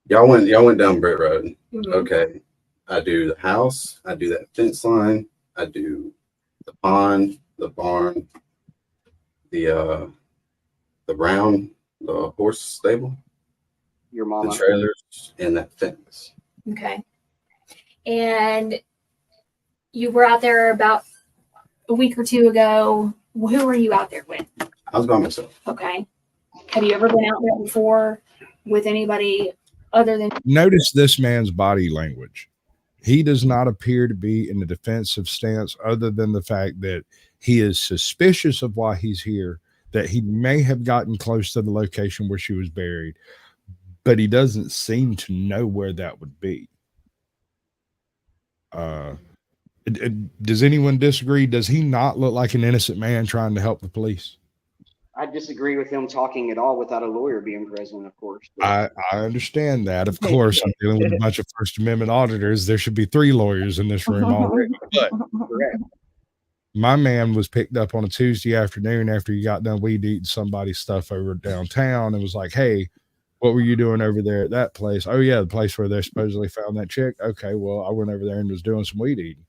Y'all went down Britt Road. Mhm. Okay. I do the house. I do that fence line. I do the pond, the barn, the round, the horse stable, Your the mama. trailers, and that fence. Okay. And you were out there about a week or two ago. Who were you out there with? I was by myself. Okay. Have you ever been out there before with anybody other than? Notice this man's body language. He does not appear to be in a defensive stance other than the fact that he is suspicious of why he's here, that he may have gotten close to the location where she was buried, but he doesn't seem to know where that would be. Does anyone disagree? Does he not look like an innocent man trying to help the police? I disagree with him talking at all without a lawyer being present, of course. I understand that. Of course, I'm dealing with a bunch of First Amendment auditors. There should be 3 lawyers in this room already. But my man was picked up on a Tuesday afternoon after he got done weed eating somebody's stuff over downtown and was like, hey, what were you doing over there at that place? Oh, yeah, the place where they supposedly found that chick. Okay, well, I went over there and was doing some weed eating.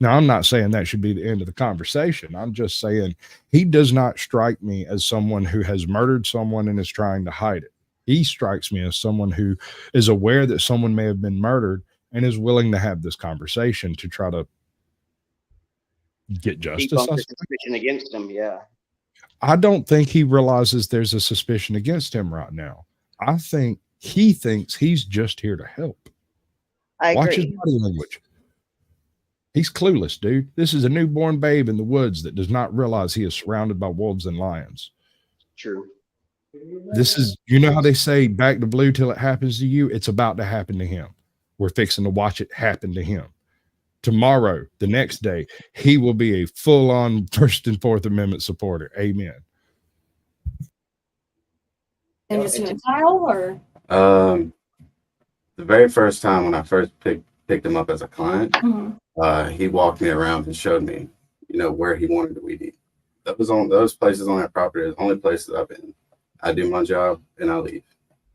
Now, I'm not saying that should be the end of the conversation. I'm just saying he does not strike me as someone who has murdered someone and is trying to hide it. He strikes me as someone who is aware that someone may have been murdered and is willing to have this conversation to try to get justice. Debunk the suspicion against him, yeah. I don't think he realizes there's a suspicion against him right now. I think he thinks he's just here to help. Watch his body language. He's clueless, dude. This is a newborn babe in the woods that does not realize he is surrounded by wolves and lions. True. This is, you know how they say back to blue till it happens to you? It's about to happen to him. We're fixing to watch it happen to him. Tomorrow, the next day, he will be a full-on First and Fourth Amendment supporter. Amen. And just a child or? The very first time when I first picked him up as a client, he walked me around and showed me, where he wanted to weed eat. Those places on that property are the only places I've been. I do my job and I leave.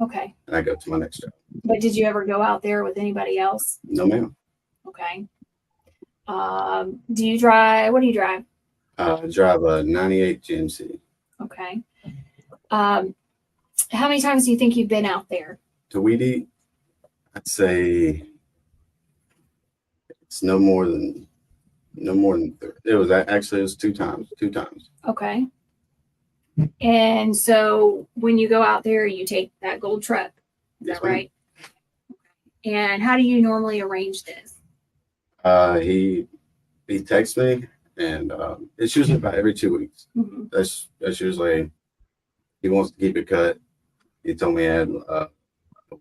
Okay. And I go to my next job. But did you ever go out there with anybody else? No, ma'am. Okay. Do you drive? What do you drive? I drive a 98 GMC. Okay. How many times do you think you've been out there? To weed eat, I'd say it's no more than it was 2 times. Okay. And so when you go out there, you take that gold truck. Is that right? And how do you normally arrange this? He texts me, and it's usually about every 2 weeks. That's usually, he wants to keep it cut. He told me I had a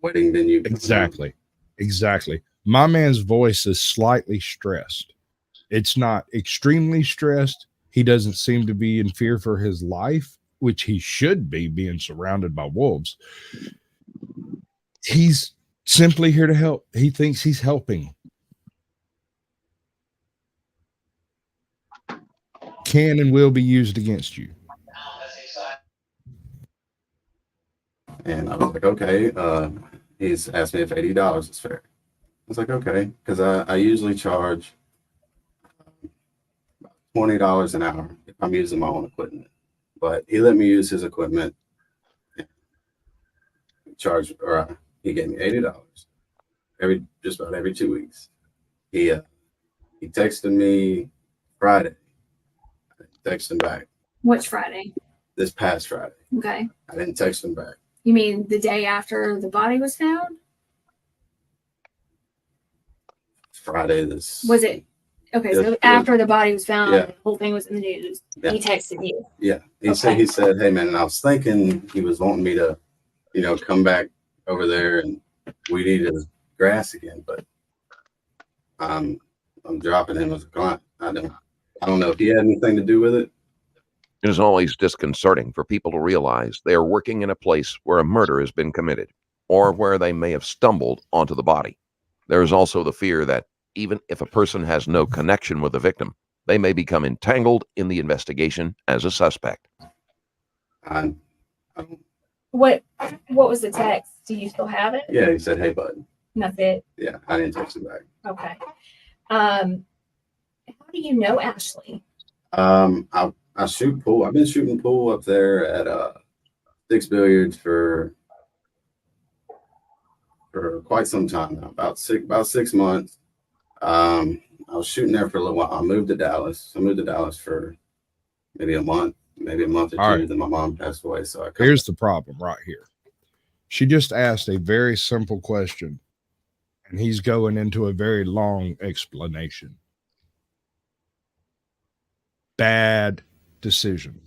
wedding venue. Exactly. My man's voice is slightly stressed. It's not extremely stressed. He doesn't seem to be in fear for his life, which he should be, being surrounded by wolves. He's simply here to help. He thinks he's helping. Can and will be used against you. And I was like, okay. He's asked me if $80 is fair. I was like, okay, because I usually charge $20 an hour if I'm using my own equipment. But he let me use his equipment. He gave me $80 just about every 2 weeks. He texted me Friday. I didn't text him back. Which Friday? This past Friday. Okay. I didn't text him back. You mean the day after the body was found? Friday this. Was it? Okay, so after the body was found, yeah. The whole thing was in the news. Yeah. He texted you. Yeah. He said, hey man, and I was thinking he was wanting me to, come back over there and weed eat his grass again, but I'm dropping him as a client. I don't know if he had anything to do with it. It is always disconcerting for people to realize they are working in a place where a murder has been committed or where they may have stumbled onto the body. There is also the fear that even if a person has no connection with the victim, they may become entangled in the investigation as a suspect. I What was the text? Do you still have it? Yeah, he said, "Hey, bud." And that's it. Yeah, I didn't text him back. Okay. How do you know Ashley? I shoot pool. I've been shooting pool up there at Six Billiards for quite some time now, about 6 months. I was shooting there for a little while. I moved to Dallas. I moved to Dallas for maybe a month or two. Right. Then my mom passed away. So here's the problem right here. She just asked a very simple question, and he's going into a very long explanation. Bad decision.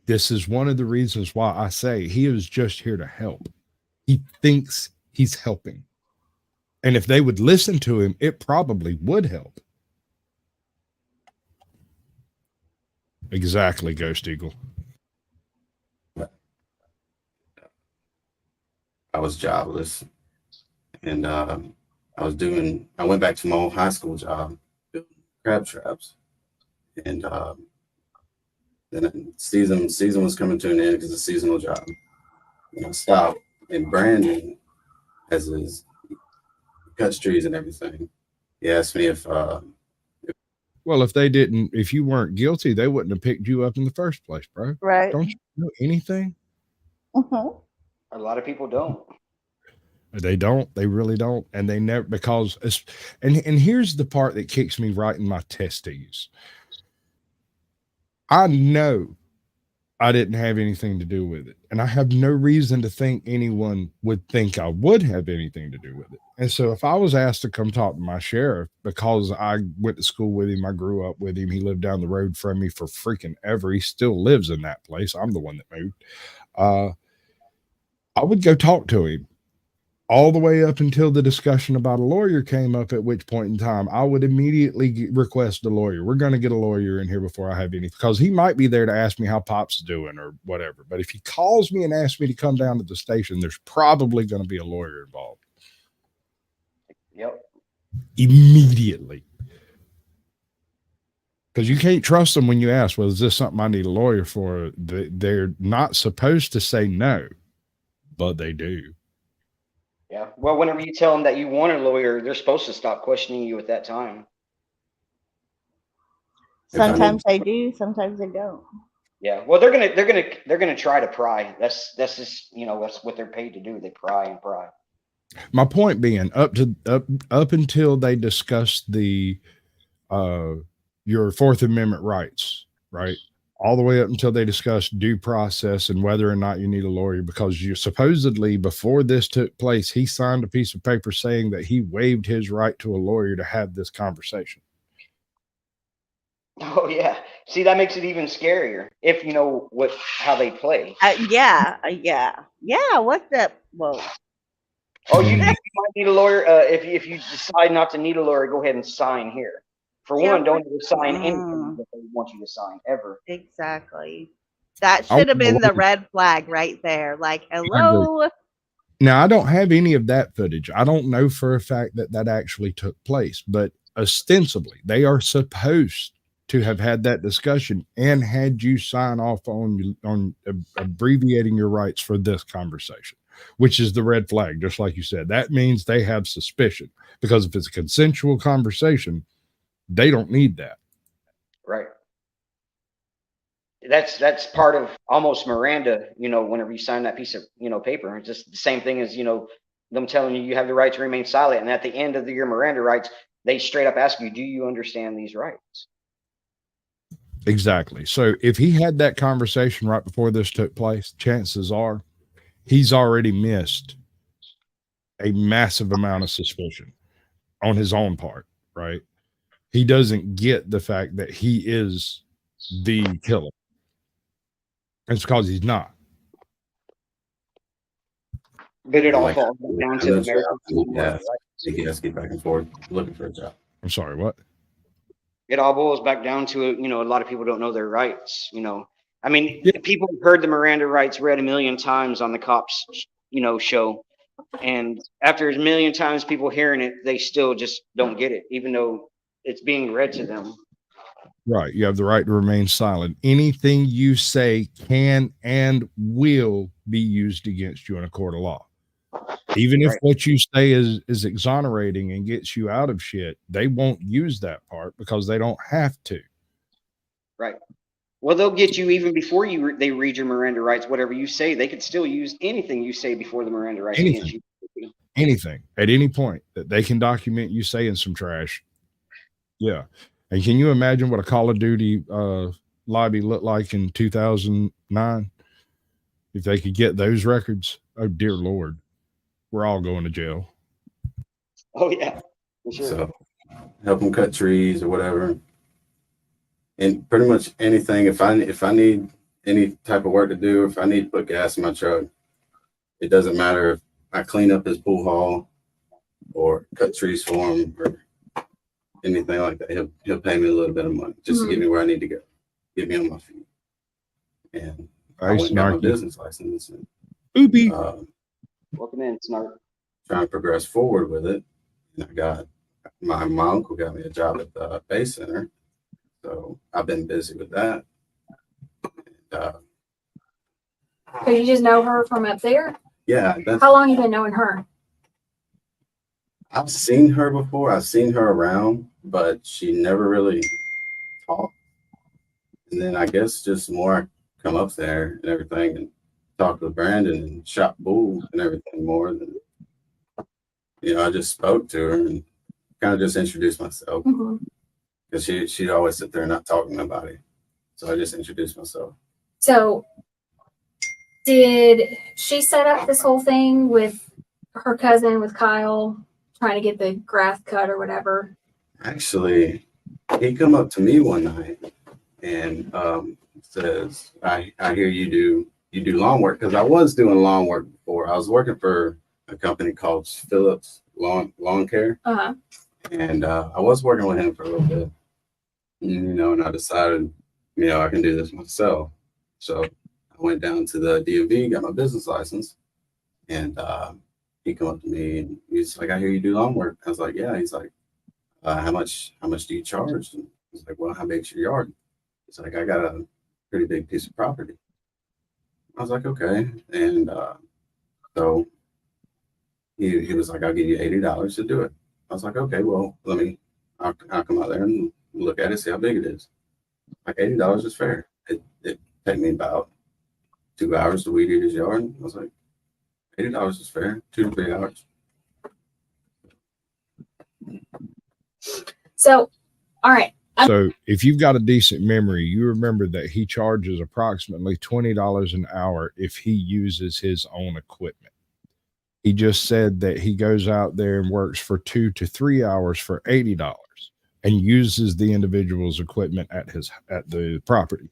This is one of the reasons why I say he is just here to help. He thinks he's helping. And if they would listen to him, it probably would help. Exactly, Ghost Eagle. I was jobless, and I went back to my old high school job, building crab traps, and then season was coming to an end because it's a seasonal job. And I stopped, and Brandon, as his cuts trees and everything, he asked me if if you weren't guilty, they wouldn't have picked you up in the first place, bro. Right. Don't you know anything? A lot of people don't. They don't. They really don't. And they never, because it's, and here's the part that kicks me right in my testes. I know I didn't have anything to do with it. And I have no reason to think anyone would think I would have anything to do with it. And so if I was asked to come talk to my sheriff because I went to school with him, I grew up with him, he lived down the road from me for freaking ever. He still lives in that place. I'm the one that moved. I would go talk to him all the way up until the discussion about a lawyer came up, at which point in time I would immediately request a lawyer. We're going to get a lawyer in here before I have anything, because he might be there to ask me how Pop's doing or whatever. But if he calls me and asks me to come down to the station, there's probably going to be a lawyer involved. Yep. Immediately. Because you can't trust them when you ask, well, is this something I need a lawyer for? They're not supposed to say no, but they do. Yeah. Well, whenever you tell them that you want a lawyer, they're supposed to stop questioning you at that time. Sometimes they do, sometimes they don't. Yeah. Well, they're gonna try to pry. That's just, that's what they're paid to do. They pry and pry. My point being, up until they discussed the your Fourth Amendment rights, right? All the way up until they discussed due process and whether or not you need a lawyer, because you supposedly, before this took place, he signed a piece of paper saying that he waived his right to a lawyer to have this conversation. Oh yeah. See, that makes it even scarier if you know how they play. Yeah. What's that? Whoa. Oh, you might need a lawyer. If you decide not to need a lawyer, go ahead and sign here. For one, don't ever sign anything that they want you to sign ever. Exactly. That should have been the red flag right there. Like, hello. Now, I don't have any of that footage. I don't know for a fact that actually took place, but ostensibly they are supposed to have had that discussion and had you sign off on abbreviating your rights for this conversation, which is the red flag. Just like you said, that means they have suspicion, because if it's a consensual conversation, they don't need that. Right. That's part of almost Miranda, whenever you sign that piece of, paper. It's just the same thing as, them telling you have the right to remain silent. And at the end of your Miranda rights, they straight up ask you, do you understand these rights? Exactly. So if he had that conversation right before this took place, chances are he's already missed a massive amount of suspicion on his own part, right? He doesn't get the fact that he is the killer. It's because he's not. But it all falls down to the American. Yeah, he has to get back and forth looking for a job. I'm sorry, what? It all boils back down to, a lot of people don't know their rights. I mean, people have heard the Miranda rights read a million times on the cops, show. And after a million times people hearing it, they still just don't get it, even though it's being read to them. Right. You have the right to remain silent. Anything you say can and will be used against you in a court of law. Even if Right. what you say is exonerating and gets you out of shit, they won't use that part because they don't have to. Right. Well, they'll get you even before they read your Miranda rights. Whatever you say, they could still use anything you say before the Miranda rights against you. Anything at any point that they can document you saying some trash. Yeah. And can you imagine what a Call of Duty lobby looked like in 2009? If they could get those records, oh dear Lord, we're all going to jail. Oh yeah, for sure. So help them cut trees or whatever, and pretty much anything. If I need any type of work to do, if I need to put gas in my truck, it doesn't matter if I clean up his pool hall or cut trees for him or anything like that. He'll pay me a little bit of money just to get me where I need to go, get me on my feet. And I went and got my business license. And, Welcome in, Snark. Trying to progress forward with it. And I got my uncle got me a job at the Bay Center. So I've been busy with that. And, So you just know her from up there? yeah. How long you been knowing her? I've seen her before. I've seen her around, but she never really talked. And then I guess just more I come up there and everything and talk to Brandon and shop bull and everything more than, I just spoke to her and kind of just introduced myself. Because she'd always sit there and not talk to nobody. So I just introduced myself. So did she set up this whole thing with her cousin, with Kyle, trying to get the grass cut or whatever? Actually, he come up to me one night and says, I hear you do lawn work. Because I was doing lawn work before. I was working for a company called Phillips Lawn Care. And I was working with him for a little bit. And I decided, I can do this myself. So I went down to the DMV, got my business license, and he come up to me and he's like, I hear you do lawn work. I was like, yeah. He's like, how much do you charge? And I was like, well, how big's your yard? He's like, I got a pretty big piece of property. I was like, okay. And so he was like, I'll give you $80 to do it. I was like, okay, well, I'll come out there and look at it, see how big it is. Like $80 is fair. It took me about 2 hours to weed eat his yard. I was like, $80 is fair, 2 to 3 hours. So, all right. So if you've got a decent memory, you remember that he charges approximately $20 an hour if he uses his own equipment. He just said that he goes out there and works for 2 to 3 hours for $80 and uses the individual's equipment at the property.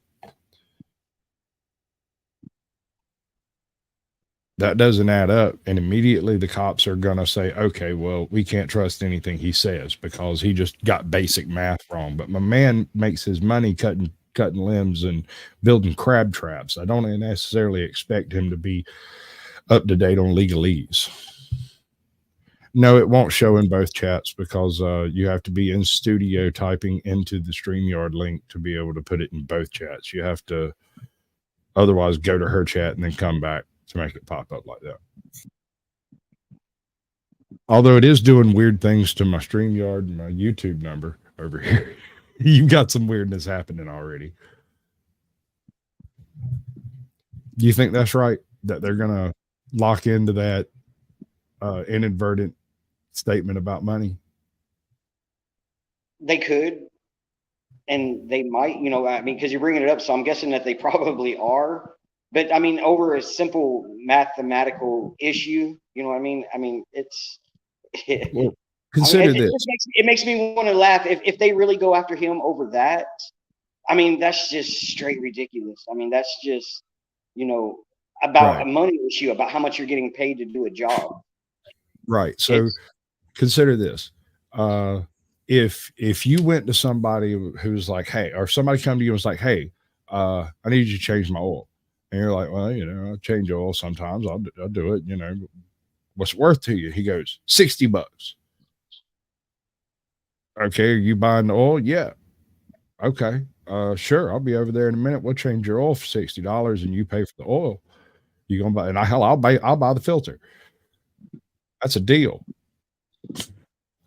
That doesn't add up. And immediately the cops are going to say, okay, well, we can't trust anything he says because he just got basic math wrong. But my man makes his money cutting limbs and building crab traps. I don't necessarily expect him to be up to date on legalese. No, it won't show in both chats because you have to be in studio typing into the StreamYard link to be able to put it in both chats. You have to otherwise go to her chat and then come back to make it pop up like that. Although it is doing weird things to my StreamYard and my YouTube number over here. You've got some weirdness happening already. Do you think that's right? That they're going to lock into that inadvertent statement about money? They could, and they might, because you're bringing it up, so I'm guessing that they probably are. But I mean, over a simple mathematical issue, you know what I mean? I mean, it's. Well, consider this. It makes me want to laugh if they really go after him over that. I mean, that's just straight ridiculous. I mean, that's just, about a money issue, about how much you're getting paid to do a job. Right. So consider this. If you went to somebody who's like, hey, or somebody come to you and was like, hey, I need you to change my oil. And you're like, well, I change oil sometimes. I'll do it. What's it worth to you? He goes, $60. Okay. Are you buying the oil? Yeah. Okay. Sure. I'll be over there in a minute. We'll change your oil for $60 and you pay for the oil. You gonna buy? And I'll buy the filter. That's a deal.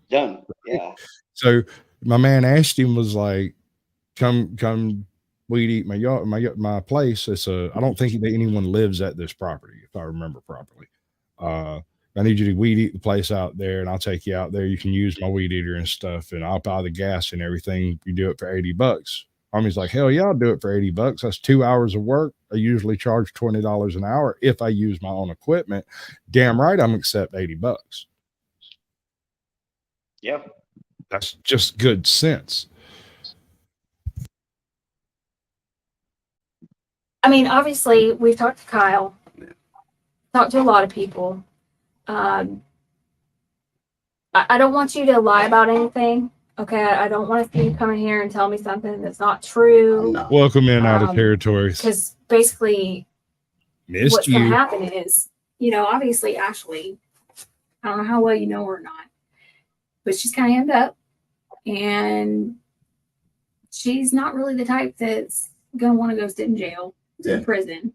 Done. Yeah. So my man Ashton was like, come weed eat my yard, my place. It's I don't think that anyone lives at this property, if I remember properly. I need you to weed eat the place out there, and I'll take you out there. You can use my weed eater and stuff, and I'll buy the gas and everything. You do it for $80. Homie's like, hell yeah, I'll do it for $80. That's 2 hours of work. I usually charge $20 an hour if I use my own equipment. Damn right, I'm accept $80. Yep. That's just good sense. I mean, obviously, we've talked to Kyle, talked to a lot of people. I don't want you to lie about anything. Okay, I don't want to see you come in here and tell me something that's not true. Welcome in out of territories. Because basically, Missed what's going you. to happen is, you know, obviously, Ashley, I don't know how well you know her or not, but she's kind of hemmed up, and she's not really the type that's going to want to go sit in jail, in prison.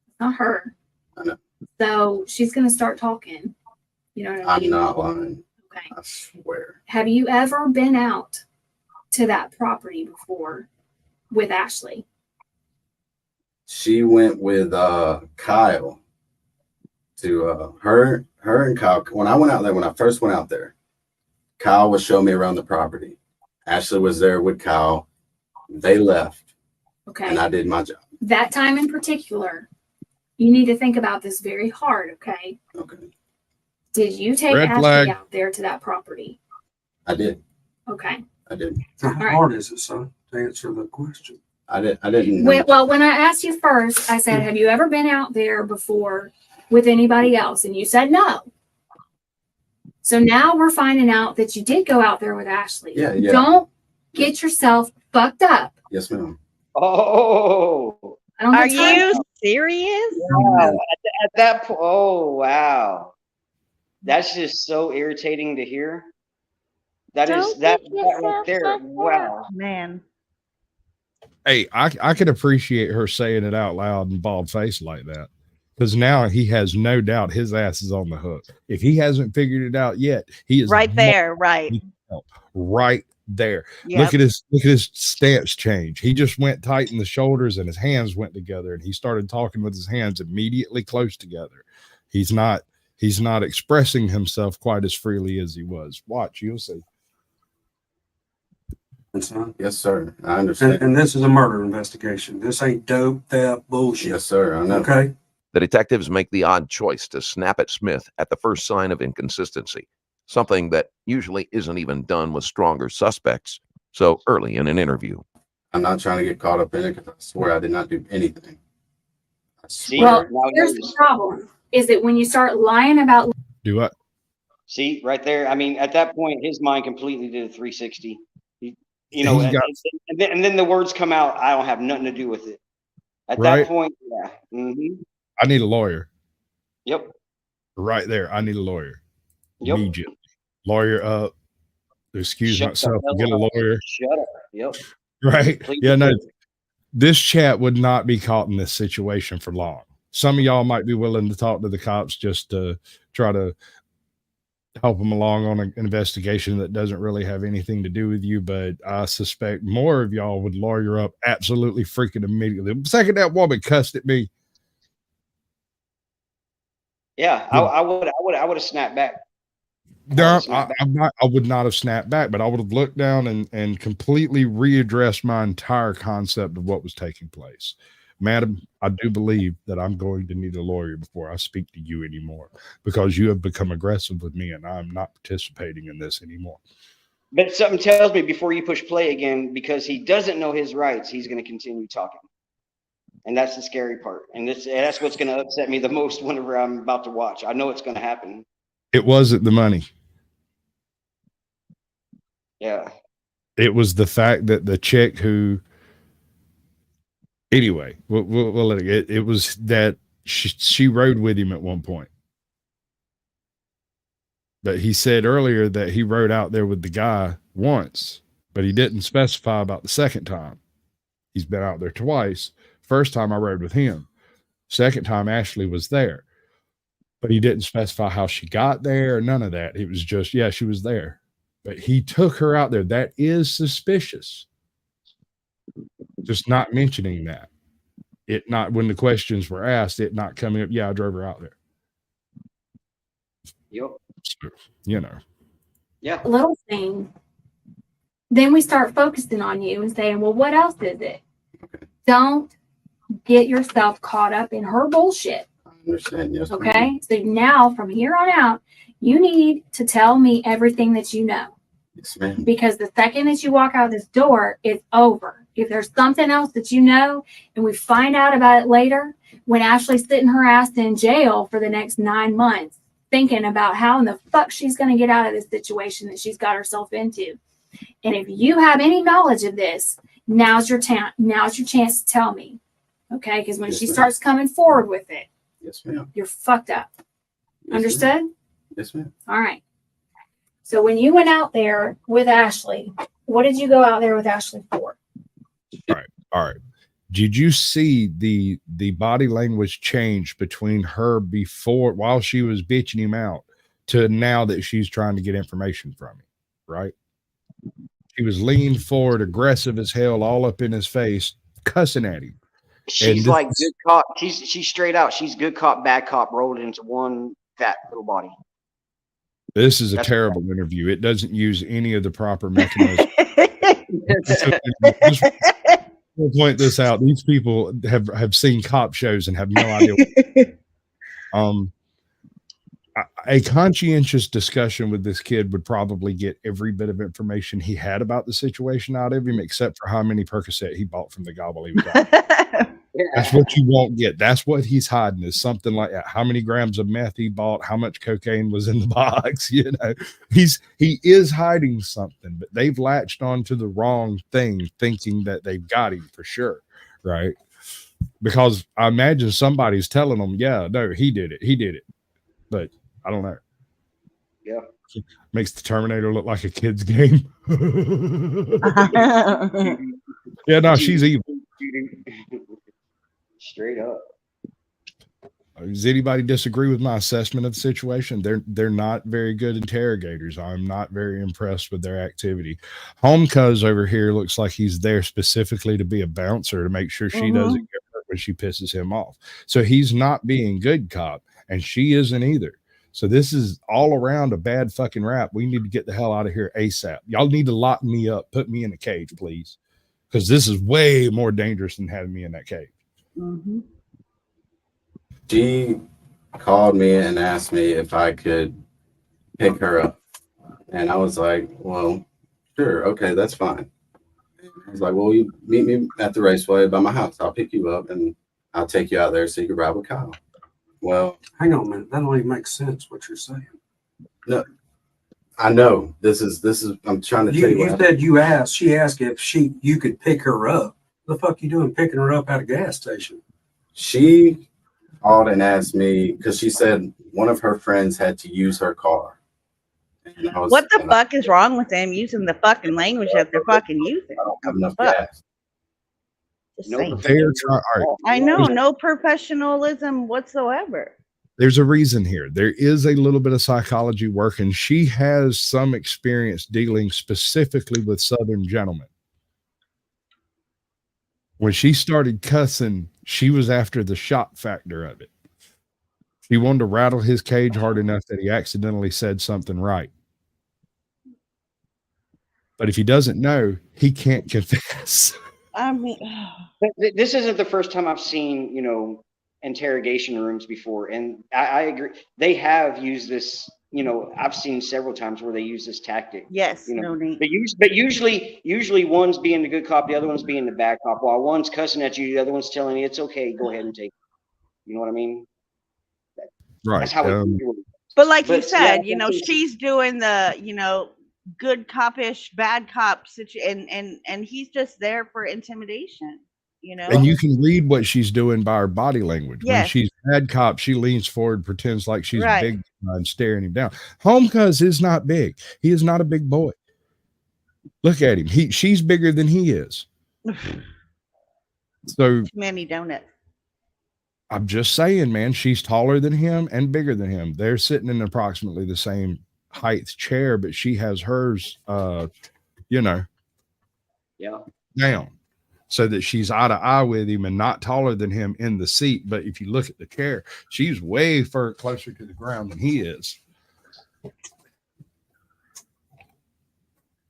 It's not her. I know. So she's going to start talking. You know what I mean? I'm not lying. Okay. I swear. Have you ever been out to that property before with Ashley? She went with Kyle to her and Kyle. When I went out there, when I first went out there, Kyle was showing me around the property. Ashley was there with Kyle. They left. Okay. And I did my job. That time in particular, you need to think about this very hard, okay? Okay. Did you take Red Ashley flag. out there to that property? I did. Okay. I did. How All right. hard is it, son, to answer the question? I didn't know. When I asked you first, I said, have you ever been out there before with anybody else? And you said no. So now we're finding out that you did go out there with Ashley. Yeah, yeah. Don't get yourself fucked up. Yes, ma'am. Oh, I don't Are have time you for- serious? wow. At that point, oh wow, that's just so irritating to hear. That is that right there. Wow, man. Hey, I could appreciate her saying it out loud and bald face like that, because now he has no doubt his ass is on the hook. If he hasn't figured it out yet, he is Right there, right. right there. Yep. Look at his stance change. He just went tight in the shoulders and his hands went together, and he started talking with his hands immediately close together. He's not expressing himself quite as freely as he was. Watch, you'll see. Yes, sir. I understand. And this is a murder investigation. This ain't dope, theft, bullshit. Yes, sir. I know. Okay. The detectives make the odd choice to snap at Smith at the first sign of inconsistency, something that usually isn't even done with stronger suspects so early in an interview. I'm not trying to get caught up in it because I swear I did not do anything. I See, swear. Well, here's the problem, is that when you start lying about Do what? see right there. I mean, at that point, his mind completely did a 360. You know, He's got- and then the words come out. I don't have nothing to do with it. At Right. that point, yeah. Mm-hmm. I need a lawyer. Yep. Right there. I need a lawyer. Yep. Immediately. Lawyer up. Excuse Shut the myself. hell Get a up. lawyer. Shut up. Yep. Right. Please Yeah, no. do. This chat would not be caught in this situation for long. Some of y'all might be willing to talk to the cops just to try to help them along on an investigation that doesn't really have anything to do with you, but I suspect more of y'all would lawyer up absolutely freaking immediately. The second that woman cussed at me, Yeah, I would have snapped back. no, I would not have snapped back, but I would have looked down and completely readdressed my entire concept of what was taking place. Madam, I do believe that I'm going to need a lawyer before I speak to you anymore, because you have become aggressive with me and I'm not participating in this anymore. But something tells me before you push play again, because he doesn't know his rights, he's going to continue talking. And that's the scary part. And that's what's going to upset me the most whenever I'm about to watch. I know it's going to happen. It wasn't the money. Yeah. It was the fact that the chick who, anyway, we'll let it get, it was that she rode with him at one point. But he said earlier that he rode out there with the guy once, but he didn't specify about the second time. He's been out there twice. First time I rode with him. Second time, Ashley was there, but he didn't specify how she got there or none of that. It was just, yeah, she was there. But he took her out there. That is suspicious. Just not mentioning that. It not, when the questions were asked, it not coming up, yeah, I drove her out there. Yep. So, you know. Yeah. Little thing. Then we start focusing on you and saying, well, what else is it? Don't get yourself caught up in her bullshit. I understand. Yes. Okay. So now from here on out, you need to tell me everything that you know. Yes, ma'am. Because the second that you walk out this door, it's over. If there's something else that you know and we find out about it later, when Ashley's sitting her ass in jail for the next 9 months, thinking about how in the fuck she's going to get out of this situation that she's got herself into. And if you have any knowledge of this, now's your chance to tell me. Okay? Because when she starts coming forward with it, yes, ma'am. You're fucked up. Yes, Understood? Ma'am. Yes, ma'am. All right. So when you went out there with Ashley, what did you go out there with Ashley for? All right. Did you see the body language change between her before, while she was bitching him out, to now that she's trying to get information from him, right? She was leaning forward, aggressive as hell, all up in his face, cussing at him. She's like good cop. She's straight out. She's good cop, bad cop, rolled into one fat little body. This is a terrible interview. It doesn't use any of the proper mechanisms. We'll point this out. These people have seen cop shows and have no idea. A conscientious discussion with this kid would probably get every bit of information he had about the situation out of him, except for how many Percocet he bought from the gobble he was out. That's what you won't get. That's what he's hiding, is something like that. How many grams of meth he bought, how much cocaine was in the box. You know, he is hiding something, but they've latched on to the wrong thing, thinking that they've got him for sure, right? Because I imagine somebody's telling them, yeah, no, he did it, but I don't know. Yeah, makes the Terminator look like a kid's game. Yeah, no, she's evil. Straight up. Does anybody disagree with my assessment of the situation? They're not very good interrogators. I'm not very impressed with their activity. Homecuz over here looks like he's there specifically to be a bouncer to make sure she doesn't get hurt when she pisses him off. So he's not being good cop, and she isn't either. So this is all around a bad fucking rap. We need to get the hell out of here ASAP. Y'all need to lock me up, put me in a cage, please, because this is way more dangerous than having me in that cage. Mm-hmm. She called me and asked me if I could pick her up. And I was like, well, sure. Okay, that's fine. I was like, well, you meet me at the raceway by my house. I'll pick you up and I'll take you out there so you can ride with Kyle. Well, hang on a minute. That don't even make sense what you're saying. No, I know. This is I'm trying to tell you. You said she asked if you could pick her up. What the fuck you doing picking her up at a gas station? She called and asked me because she said one of her friends had to use her car. What the fuck is wrong with them using the fucking language that they're fucking using? I don't have enough gas. I know, no professionalism whatsoever. There's a reason here. There is a little bit of psychology work, and she has some experience dealing specifically with Southern gentlemen. When she started cussing, she was after the shock factor of it. She wanted to rattle his cage hard enough that he accidentally said something right. But if he doesn't know, he can't confess. I mean, this isn't the first time I've seen, interrogation rooms before. And I agree. They have used this, I've seen several times where they use this tactic. Yes. No need. But usually one's being the good cop, the other one's being the bad cop. While one's cussing at you, the other one's telling you it's okay, go ahead and take it. You know what I mean? Right. That's how we do it. But like you said, she's doing the, good copish, bad cop situation, and he's just there for intimidation, And you can read what she's doing by her body language. Yes. When she's bad cop, she leans forward, pretends like she's big and staring him down. Homecuz is not big. He is not a big boy. Look at him. She's bigger than he is. So too many donuts. I'm just saying, man, she's taller than him and bigger than him. They're sitting in approximately the same height chair, but she has hers, Yeah. down so that she's eye to eye with him and not taller than him in the seat. But if you look at the chair, she's way closer to the ground than he is.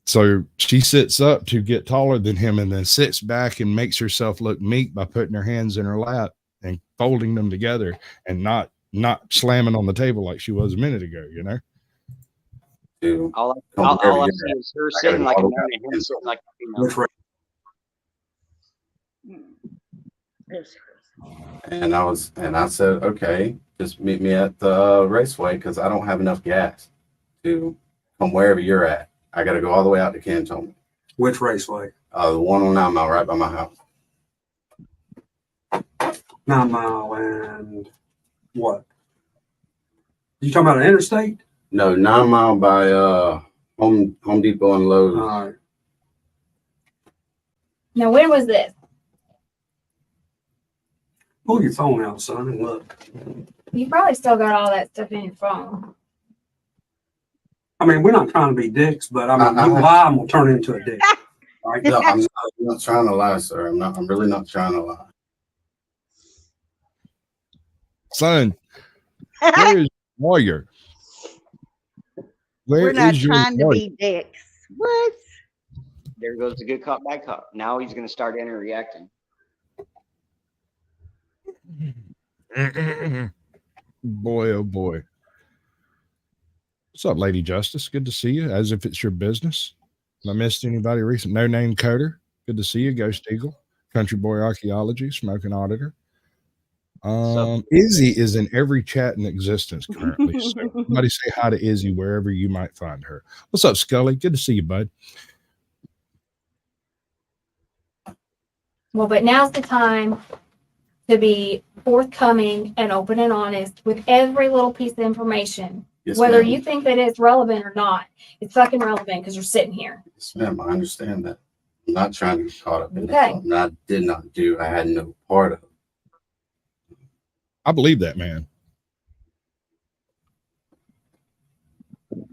So she sits up to get taller than him and then sits back and makes herself look meek by putting her hands in her lap and folding them together and not slamming on the table like she was a minute ago, you know? All I see is her sitting like a man and him sitting like a female. And I said, okay, just meet me at the raceway because I don't have enough gas to come wherever you're at. I got to go all the way out to Canton. Which raceway? The one on 9 Mile right by my house. 9 Mile and what? You talking about an interstate? No, 9 Mile by Home Depot and Lowe's. All right. Now, when was this? Pull your phone out, son, and look. You probably still got all that stuff in your phone. I mean, we're not trying to be dicks, but I mean, you lie, I'm gonna turn into a dick. All right? No, I'm not trying to lie, sir. I'm really not trying to lie. Son, where is Warrior? Where We're not is your trying to warrior? be dicks. What? There goes the good cop, bad cop. Now he's going to start interreacting. Boy, oh boy. What's up, Lady Justice? Good to see you, as if it's your business. Have I missed anybody recent? No Name Coder. Good to see you. Ghost Eagle. Country Boy Archaeology. Smoking Auditor. Izzy is in every chat in existence currently. So somebody say hi to Izzy wherever you might find her. What's up, Scully? Good to see you, bud. Well, but now's the time to be forthcoming and open and honest with every little piece of information. Yes, Whether ma'am. you think that it's relevant or not, it's fucking relevant because you're sitting here. Yes, ma'am. I understand that. I'm not trying to get caught up in Okay. something I did not do. I had no part of it. I believe that, man.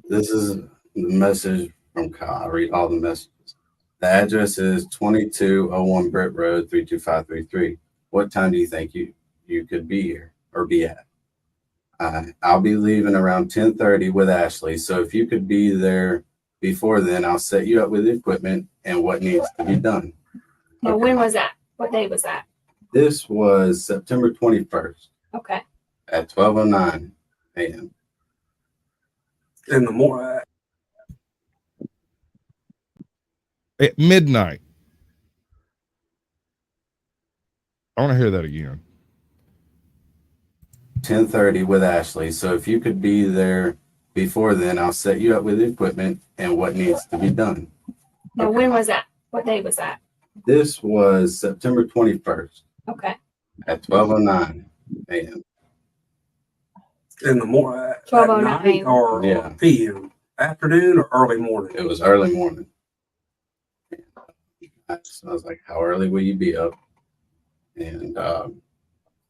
This is the message from Kyle. I read all the messages. The address is 2201 Britt Road, 32533. What time do you think you could be here or be at? I'll be leaving around 10:30 with Ashley. So if you could be there before then, I'll set you up with the equipment and what needs to be done. Now, when was that? What day was that? This was September 21st Okay. at 12:09 a.m. In the morning. At midnight. I want to hear that again. 10:30 with Ashley. So if you could be there before then, I'll set you up with the equipment and what needs to be done. Now, when was that? What day was that? This was September 21st Okay. at 12:09 a.m. In the morning. 12:09 or Yeah. PM. Afternoon or early morning? It was early morning. So I was like, how early will you be up? And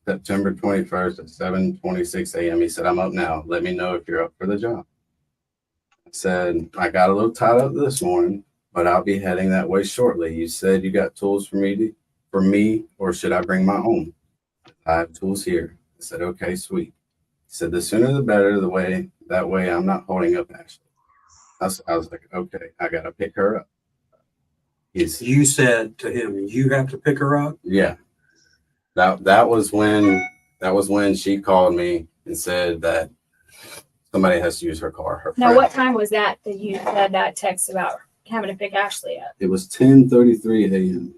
September 21st at 7:26 a.m. He said, I'm up now. Let me know if you're up for the job. I said, I got a little tied up this morning, but I'll be heading that way shortly. You said you got tools for me, or should I bring my own? I have tools here. I said, okay, sweet. He said, the sooner the better, that way I'm not holding up Ashley. I was like, okay, I got to pick her up. You said to him, you have to pick her up? Yeah. That was when she called me and said that somebody has to use her car. Her Now, friend. what time was that you had that text about having to pick Ashley up? It was 10:33 a.m.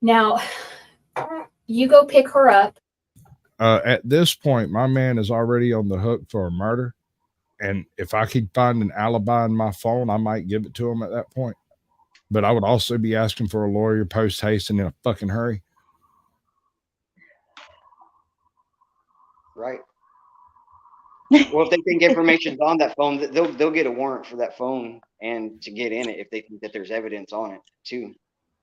Now, you go pick her up. At this point, my man is already on the hook for a murder. And if I could find an alibi in my phone, I might give it to him at that point. But I would also be asking for a lawyer post haste and in a fucking hurry. Right. Well, if they think information's on that phone, they'll get a warrant for that phone and to get in it if they think that there's evidence on it too.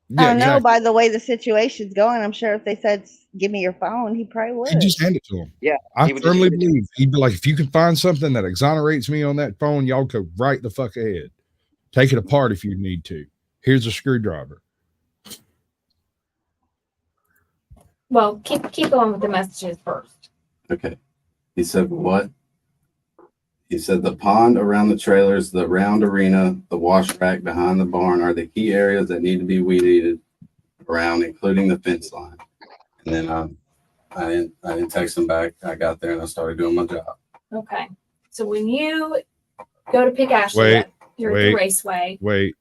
Yeah, Oh no, exactly. by the way the situation's going, I'm sure if they said, give me your phone, he probably would. He'd just hand it to him. Yeah, I he would just firmly give it to believe he'd be like, if you can find something that exonerates me on that phone, y'all go right the fuck ahead. Take it apart if you need to. Here's a screwdriver. Well, keep going with the messages first. Okay. He said, what? He said, the pond around the trailers, the round arena, the wash rack behind the barn are the key areas that need to be weed eated around, including the fence line. And then I didn't text him back. I got there and I started doing my job. Okay. So when you go to pick Ashley up, you're at the raceway. Wait.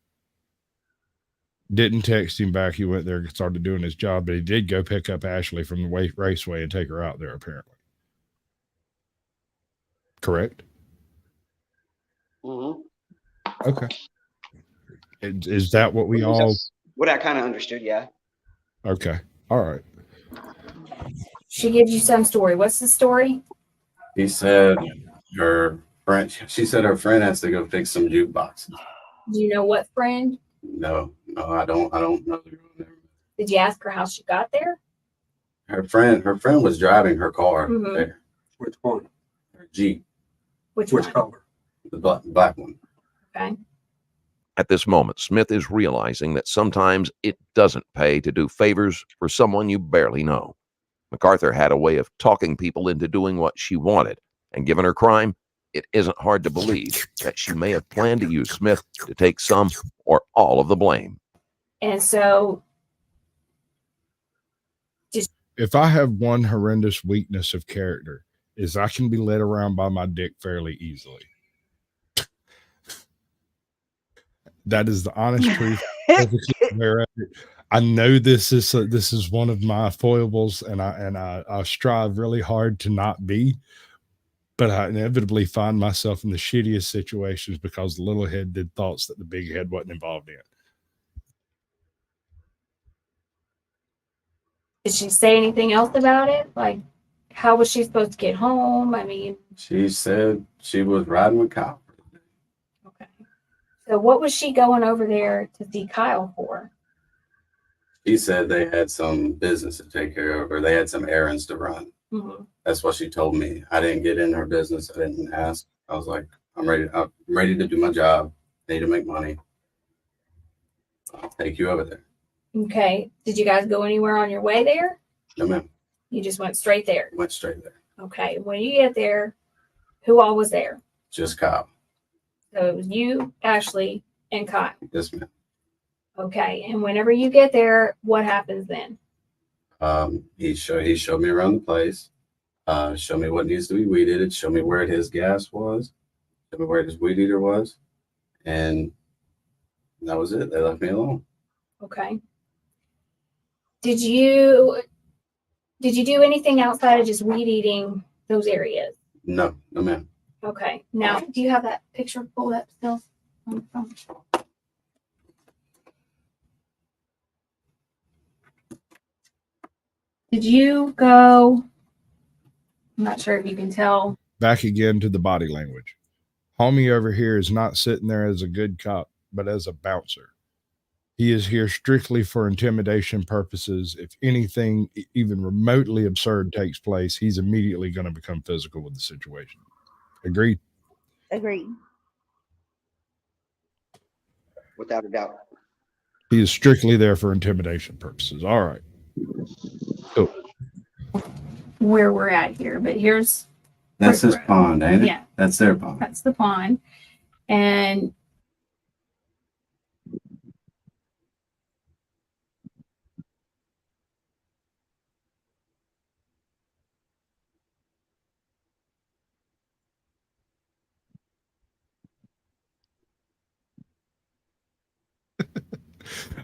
Didn't text him back. He went there and started doing his job, but he did go pick up Ashley from the raceway and take her out there, apparently. Correct? Mm-hmm. Okay. Is that what we all... That's what I kind of understood, yeah. Okay. All right. She gives you some story. What's the story? He said she said her friend has to go fix some jukeboxes. Do you know what friend? No, I don't know. Did you ask her how she got there? Her friend was driving her car there. Which one? Her Jeep. Which color? The black one. Okay. At this moment, Smith is realizing that sometimes it doesn't pay to do favors for someone you barely know. MacArthur had a way of talking people into doing what she wanted, and given her crime, it isn't hard to believe that she may have planned to use Smith to take some or all of the blame. And so, if I have one horrendous weakness of character, is I can be led around by my dick fairly easily. That is the honest truth. I know this is one of my foibles, and I strive really hard to not be, but I inevitably find myself in the shittiest situations because the little head did thoughts that the big head wasn't involved in. did she say anything else about it? Like, how was she supposed to get home? I mean, She said she was riding with Kyle. okay. So what was she going over there to see Kyle for? She said they had some business to take care of, or they had some errands to run. Mm-hmm. That's what she told me. I didn't get in her business. I didn't ask. I was like, I'm ready to do my job. I need to make money. I'll take you over there. Okay. Did you guys go anywhere on your way there? No, ma'am. You just went straight there. Went straight there. Okay. When you get there, who all was there? Just Kyle. So it was you, Ashley, and Kyle. Yes, ma'am. Okay. And whenever you get there, what happens then? He showed me around the place, showed me what needs to be weed eated, showed me where his gas was, showed me where his weed eater was, and that was it. They left me alone. Okay. Did you do anything outside of just weed eating those areas? No, ma'am. Okay. Now, do you have that picture pulled up still on the phone? Did you go? I'm not sure if you can tell. Back again to the body language. Homie over here is not sitting there as a good cop, but as a bouncer. He is here strictly for intimidation purposes. If anything even remotely absurd takes place, he's immediately going to become physical with the situation. Agreed? Agreed. Without a doubt. He is strictly there for intimidation purposes. All right. Cool. Where we're at here, but here's That's his pond, ain't it? Yeah. That's their pond. That's the pond. And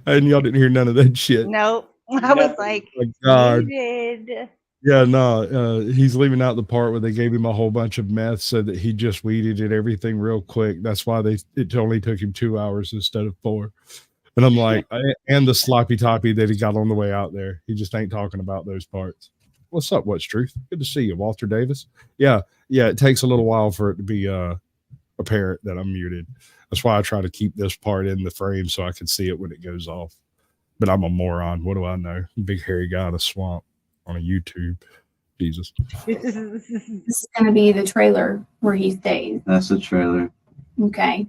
And y'all didn't hear none of that shit. Nope. I was like, Oh, God. you did. Yeah, no, he's leaving out the part where they gave him a whole bunch of meth, said that he just weeded it everything real quick. That's why it only took him 2 hours instead of 4. And I'm like, and the sloppy toppy that he got on the way out there. He just ain't talking about those parts. What's up? What's truth? Good to see you, Walter Davis. Yeah. It takes a little while for it to be apparent that I'm muted. That's why I try to keep this part in the frame so I can see it when it goes off. But I'm a moron. What do I know? Big hairy guy in a swamp on a YouTube. Jesus. This is going to be the trailer where he stays. That's the trailer. Okay.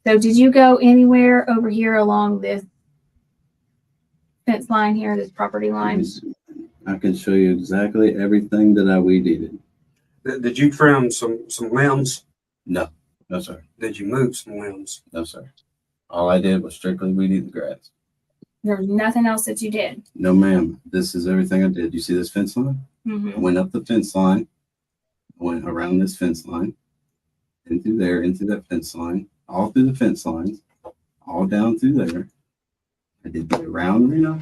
So did you go anywhere over here along this fence line here, this property line? I can show you exactly everything that I weed eated. Did you trim some limbs? No, no, sir. Did you move some limbs? No, sir. All I did was strictly weed eat the grass. There was nothing else that you did? No, ma'am. This is everything I did. You see this fence line? I went up the fence line, went around this fence line, into there, into that fence line, all through the fence lines, all down through there. I did the around arena.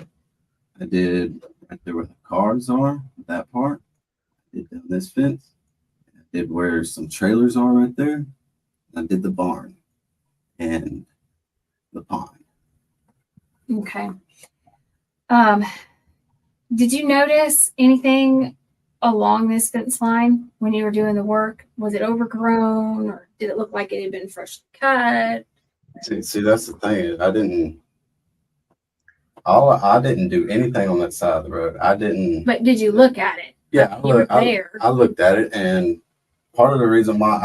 I did right there where the cars are, that part. I did down this fence. I did where some trailers are right there. I did the barn and the pond. Okay. Did you notice anything along this fence line when you were doing the work? Was it overgrown, or did it look like it had been freshly cut? See, that's the thing. I didn't do anything on that side of the road. I didn't. But did you look at it? Yeah, I looked at it, and part of the reason why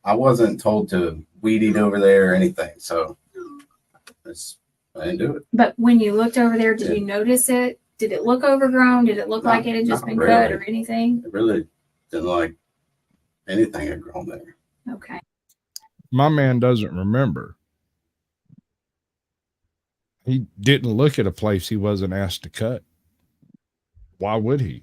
I wasn't told to weed eat over there or anything, so I didn't do it. But when you looked over there, did you notice it? Did it look overgrown? Did it look like it had just been cut or anything? It really didn't look like anything had grown there. Okay. My man doesn't remember. He didn't look at a place he wasn't asked to cut. Why would he?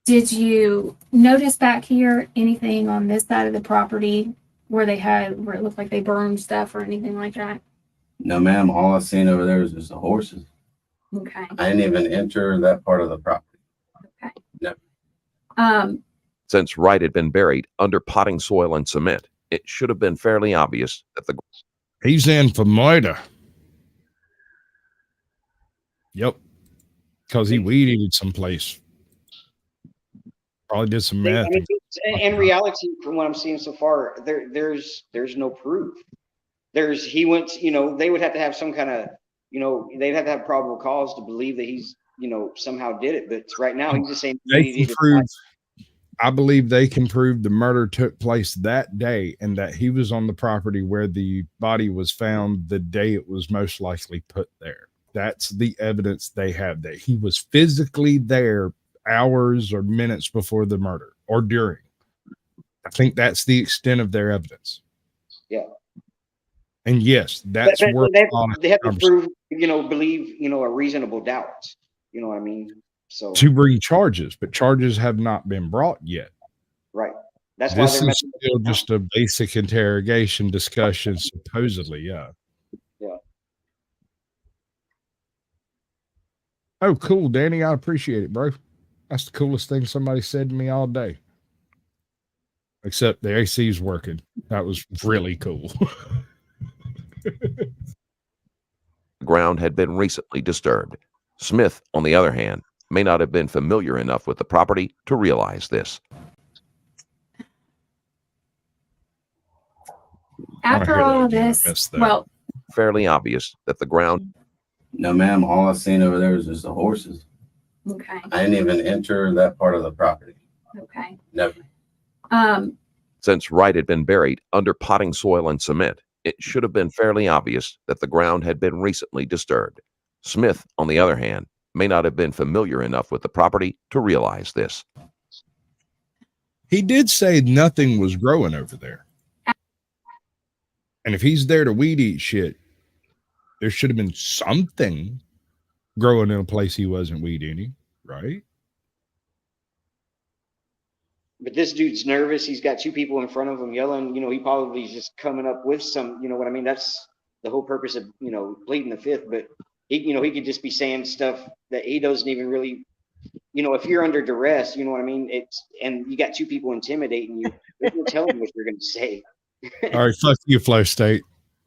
Did you notice back here anything on this side of the property where it looked like they burned stuff or anything like that? No, ma'am. All I seen over there was just the horses. Okay. I didn't even enter that part of the property. Okay. No. Since Wright had been buried under potting soil and cement, it should have been fairly obvious that he's in for murder. Yep. Because he weed eated someplace. Probably did some math. I mean, in reality, from what I'm seeing so far, there's no proof. He went, they would have to have some kind of, they'd have to have probable cause to believe that he's, somehow did it. But right now, he's just saying I believe they can prove the murder took place that day and that he was on the property where the body was found the day it was most likely put there. That's the evidence they have, that he was physically there hours or minutes before the murder or during. I think that's the extent of their evidence. Yeah. And yes, that's where they have to prove, believe, a reasonable doubt. You know what I mean? So to bring charges, but charges have not been brought yet. Right. That's this why is still just a basic interrogation discussion, supposedly. Yeah. Yeah. Oh, cool, Danny. I appreciate it, bro. That's the coolest thing somebody said to me all day. Except the AC's working. That was really cool. The ground had been recently disturbed. Smith, on the other hand, may not have been familiar enough with the property to realize this. After all of this, well, fairly obvious that the ground. No, ma'am. All I seen over there was just the horses. Okay. I didn't even enter that part of the property. Okay. Never. Since Wright had been buried under potting soil and cement, it should have been fairly obvious that the ground had been recently disturbed. Smith, on the other hand, may not have been familiar enough with the property to realize this. He did say nothing was growing over there. And if he's there to weed eat shit, there should have been something growing in a place he wasn't weed eating, right? But this dude's nervous. He's got two people in front of him yelling. He probably is just coming up with some, what I mean? That's the whole purpose of, pleading the fifth. But he could just be saying stuff that he doesn't even really, if you're under duress, you know what I mean? And you got two people intimidating you. There's no telling what you're going to say. All right, fuck you, Flow State.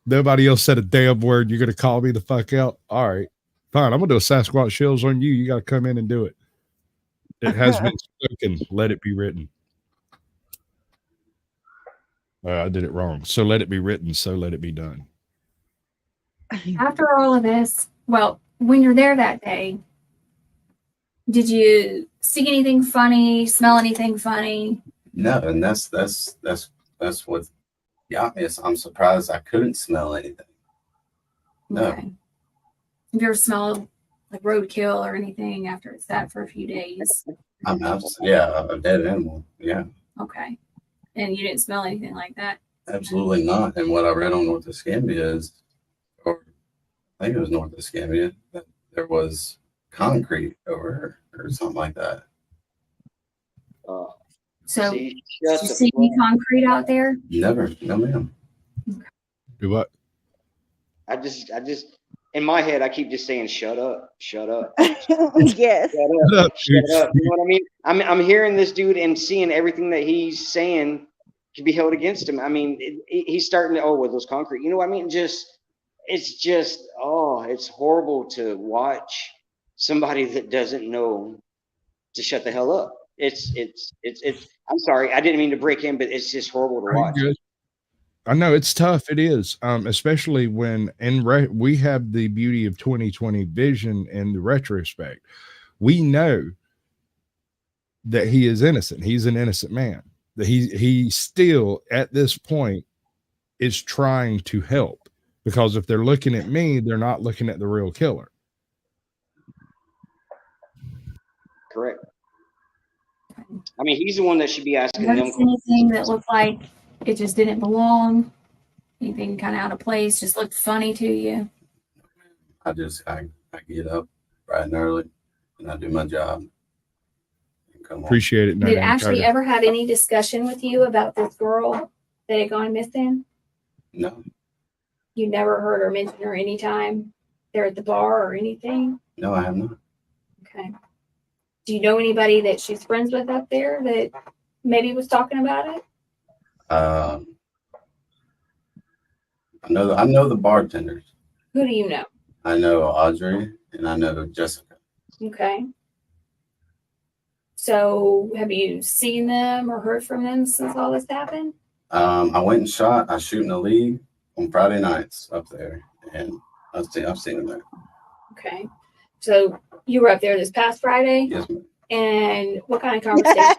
Nobody else said a damn word. You're going to call me the fuck out? All right, fine. I'm going to do a Sasquatch Shills on you. You got to come in and do it. It has been spoken. Let it be written. I did it wrong. So let it be written. So let it be done. After all of this, well, when you're there that day, did you see anything funny, smell anything funny? No, and that's what got me. I'm surprised I couldn't smell anything. No. Okay. Have you ever smelled like roadkill or anything after it's sat for a few days? Yeah, a dead animal. Yeah. Okay. And you didn't smell anything like that? Absolutely not. And what I read on North Escambia is, or I think it was North Escambia, that there was concrete over her or something like that. So, did you see any concrete out there? Never. No, ma'am. Do what? I just, in my head, I keep just saying, "Shut up, shut up." Yes. Shut up, shut up. You know what I mean? I'm hearing this dude and seeing everything that he's saying can be held against him. I mean, he's starting to, with those concrete. You know what I mean? It's just, it's horrible to watch somebody that doesn't know to shut the hell up. It's. I'm sorry, I didn't mean to break in, but it's just horrible to watch. I know it's tough. It is, especially when we have the beauty of 2020 vision in the retrospect. We know that he is innocent. He's an innocent man. That he still at this point is trying to help, because if they're looking at me, they're not looking at the real killer. Correct. I mean, he's the one that should be asking them. Anything that looked like it just didn't belong? Anything kind of out of place, just looked funny to you? I get up bright and early and I do my job. Appreciate it. Did Ashley ever have any discussion with you about this girl that had gone missing? No. You never heard her mention her anytime there at the bar or anything? No, I have not. Okay. Do you know anybody that she's friends with up there that maybe was talking about it? I know the bartenders. Who do you know? I know Audrey and I know Jessica. Okay. So have you seen them or heard from them since all this happened? I went and I shoot in the league on Friday nights up there, and I've seen them there. Okay. So you were up there this past Friday? Yes, ma'am. And what kind of conversation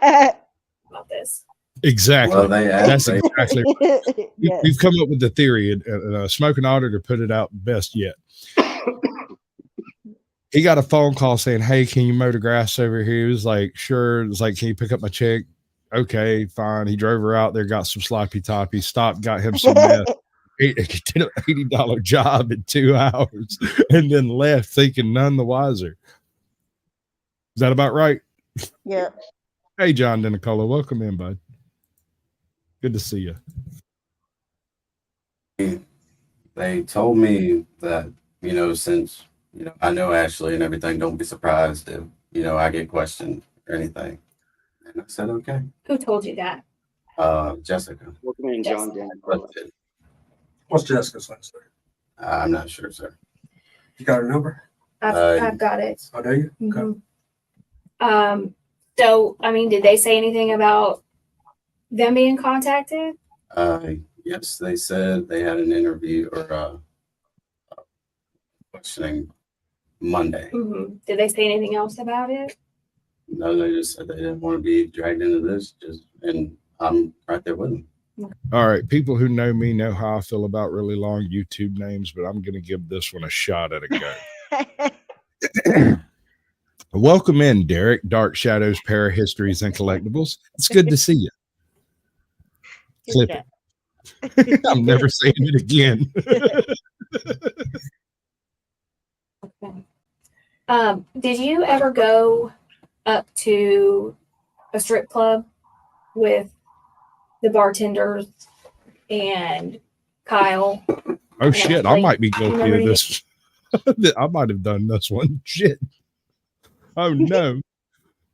about this? Exactly. Well, that's exactly right. Yes. We've come up with the theory, and Smoking Auditor put it out best yet. He got a phone call saying, "Hey, can you mow the grass over here?" He was like, "Sure." It was like, "Can you pick up my chick?" Okay, fine. He drove her out there, got some sloppy toppy, stopped, got him some meth. He did an $80 job in 2 hours and then left thinking none the wiser. Is that about right? Yeah. Hey, John Denicola, welcome in, bud. Good to see you. They told me that, since, I know Ashley and everything, don't be surprised if, I get questioned or anything. And I said, okay. Who told you that? Jessica. Welcome in, John Daniel. What's Jessica's last name? I'm not sure, sir. You got her number? I've got it. Oh, do you? Okay. So, I mean, did they say anything about them being contacted? Yes, they said they had an interview or questioning Monday. Did they say anything else about it? No, they just said they didn't want to be dragged into this. And I'm right there with them. All right, people who know me know how I feel about really long YouTube names, but I'm going to give this one a shot at a go. Welcome in, Derek. Dark Shadows, Parahistories, and Collectibles. It's good to see you. Clip it. I'm never saying it again. Okay. Did you ever go up to a strip club with the bartenders and Kyle? Oh, shit. I might be guilty of this. I might have done this one. Shit. Oh, no.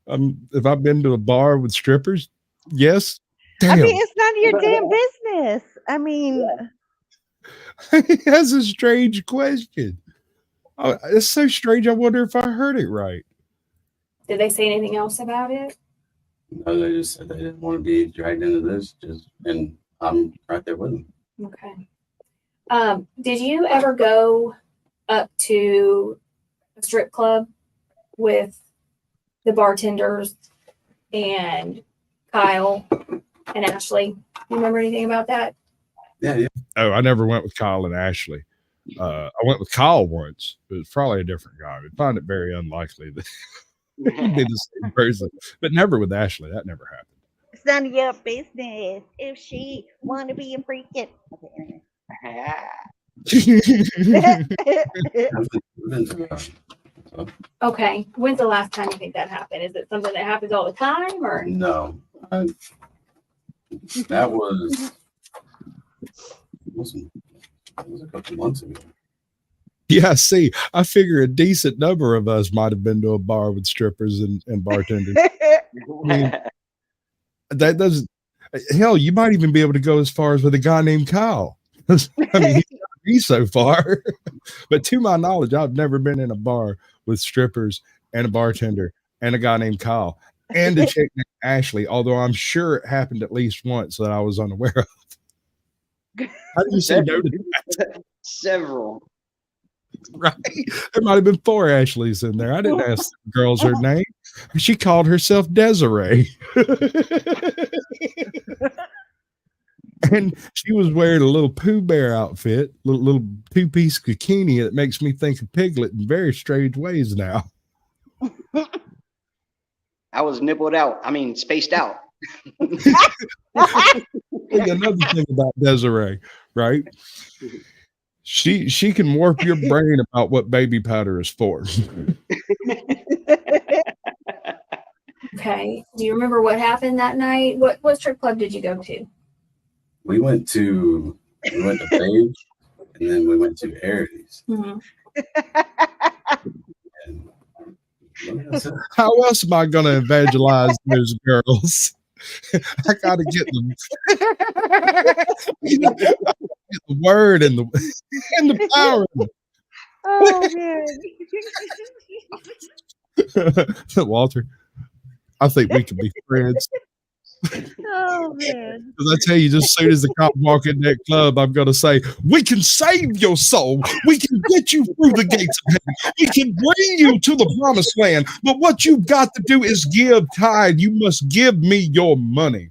Have I been to a bar with strippers? Yes. Damn. I mean, it's none of your damn business. I mean, that's a strange question. Oh, it's so strange. I wonder if I heard it right. Did they say anything else about it? No, they just said they didn't want to be dragged into this. And I'm right there with him. Okay. Did you ever go up to a strip club with the bartenders and Kyle and Ashley? You remember anything about that? Yeah. Oh, I never went with Kyle and Ashley. I went with Kyle once, but it's probably a different guy. I would find it very unlikely that he'd be the same person, but never with Ashley. That never happened. It's none of your business if she want to be a freaking. Okay. When's the last time you think that happened? Is it something that happens all the time, or No, that was a couple months ago. Yeah, see, I figure a decent number of us might have been to a bar with strippers and bartenders. I mean, that doesn't. Hell, you might even be able to go as far as with a guy named Kyle. I mean, he's so far. But to my knowledge, I've never been in a bar with strippers and a bartender and a guy named Kyle and a chick named Ashley, although I'm sure it happened at least once that I was unaware of. How do you say no to that? Several. Right. There might have been 4 Ashleys in there. I didn't ask the girls her name. She called herself Desiree. And she was wearing a little Pooh Bear outfit, little 2-piece bikini that makes me think of Piglet in very strange ways now. I was nibbled out. I mean, spaced out. Another thing about Desiree, right? She can warp your brain about what baby powder is for. okay? Do you remember what happened that night? What strip club did you go to? We went to Page, and then we went to Aries. Mm-hmm. How else am I going to evangelize those girls? I got to get them. The word and the power. Oh man. Walter, I think we could be friends. Oh man. Because I tell you, just as soon as the cop walk in that club, I'm going to say, we can save your soul. We can get you through the gates of heaven. We can bring you to the promised land. But what you've got to do is give tithe. You must give me your money.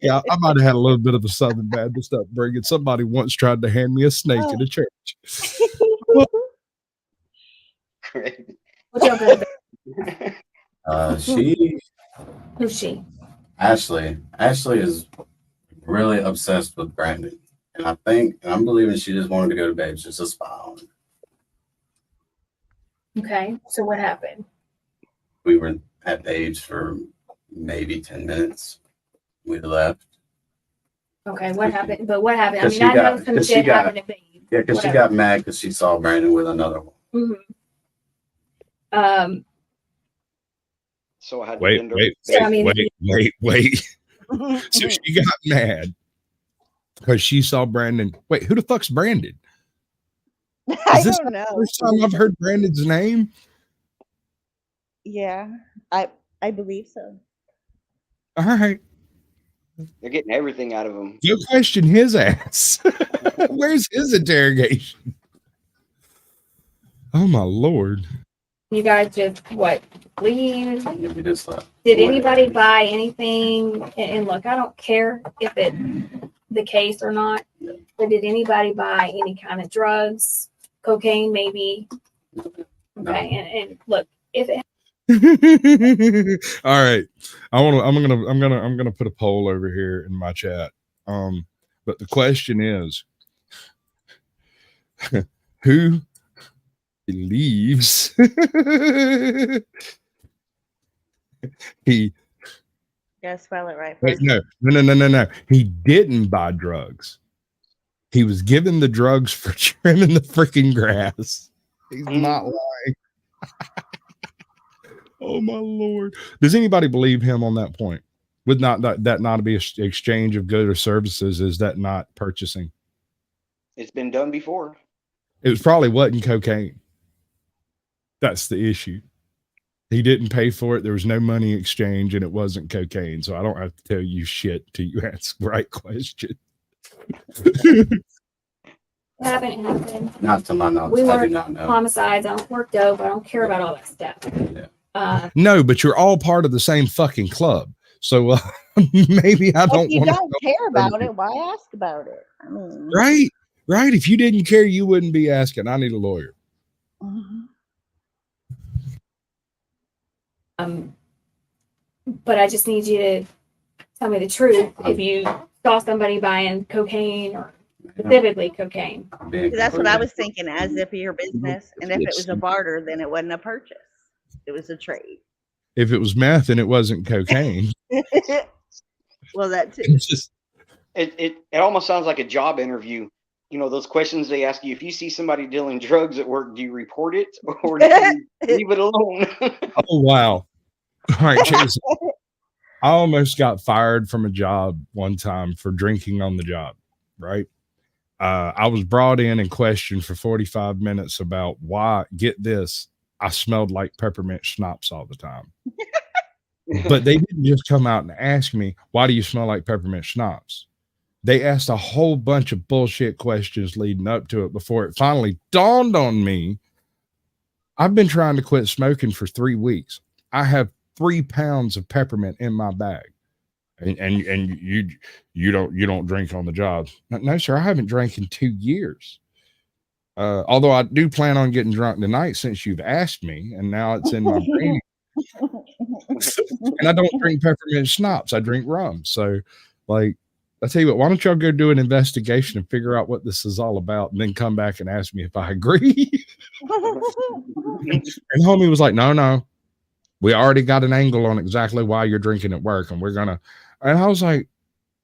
Yeah, I might have had a little bit of a Southern Baptist upbringing. Somebody once tried to hand me a snake in a church. Who's she? Ashley. Ashley is really obsessed with Brandon. And I'm believing she just wanted to go to Babes just to spy on him. Okay, so what happened? We were at Babes for maybe 10 minutes. We left. Okay, what happened? But what happened? I mean, She I got- know some 'cause she shit got- happened at Babe. Yeah, because she Whatever. got mad because she saw Brandon with another one. Mm-hmm. So I had to Wait. bend over. So she got mad because she saw Brandon. Wait, who the fuck's Brandon? I Is this don't the know. first time I've heard Brandon's name? Yeah, I believe so. All right. They're getting everything out of him. You question his ass. Where's his interrogation? Oh my Lord. You guys just leave? Yeah, we just left. Did anybody buy anything? And look, I don't care if it's the case or not, but did anybody buy any kind of drugs, cocaine, maybe? Okay, and look, if it All right. I'm gonna put a poll over here in my chat. But the question is who believes he Gotta spell it right wait, first. no. He didn't buy drugs. He was given the drugs for trimming the freaking grass. He's not lying. Oh my Lord. Does anybody believe him on that point? Would not that not be an exchange of goods or services? Is that not purchasing? It's been done before. It was probably wasn't cocaine. That's the issue. He didn't pay for it. There was no money exchange, and it wasn't cocaine. So I don't have to tell you shit till you ask the right question. Haven't happened. Not to my knowledge. We I work do not know. homicides. I don't work dope. I don't care about all that stuff. No, but you're all part of the same fucking club. So maybe I don't If you want don't care about it, why ask about it? I mean, Right. If you didn't care, you wouldn't be asking. I need a lawyer. But I just need you to tell me the truth. If you saw somebody buying cocaine or specifically cocaine. that's what I was thinking, as if your business, and if it was a barter, then it wasn't a purchase. It was a trade. If it was meth and it wasn't cocaine. Well, that too. It's just, It almost sounds like a job interview. You know, those questions they ask you: if you see somebody dealing drugs at work, do you report it or do you leave it alone? oh wow. All right, Jason. I almost got fired from a job one time for drinking on the job, right? I was brought in and questioned for 45 minutes about why, get this, I smelled like peppermint schnapps all the time. But they didn't just come out and ask me, why do you smell like peppermint schnapps? They asked a whole bunch of bullshit questions leading up to it before it finally dawned on me. I've been trying to quit smoking for 3 weeks. I have 3 pounds of peppermint in my bag. And you don't drink on the job. No, sir, I haven't drank in 2 years. Although I do plan on getting drunk tonight since you've asked me, and now it's in my brain. And I don't drink peppermint schnapps. I drink rum. So, like, I tell you what, why don't y'all go do an investigation and figure out what this is all about, and then come back and ask me if I agree. And homie was like, no, we already got an angle on exactly why you're drinking at work, and and I was like,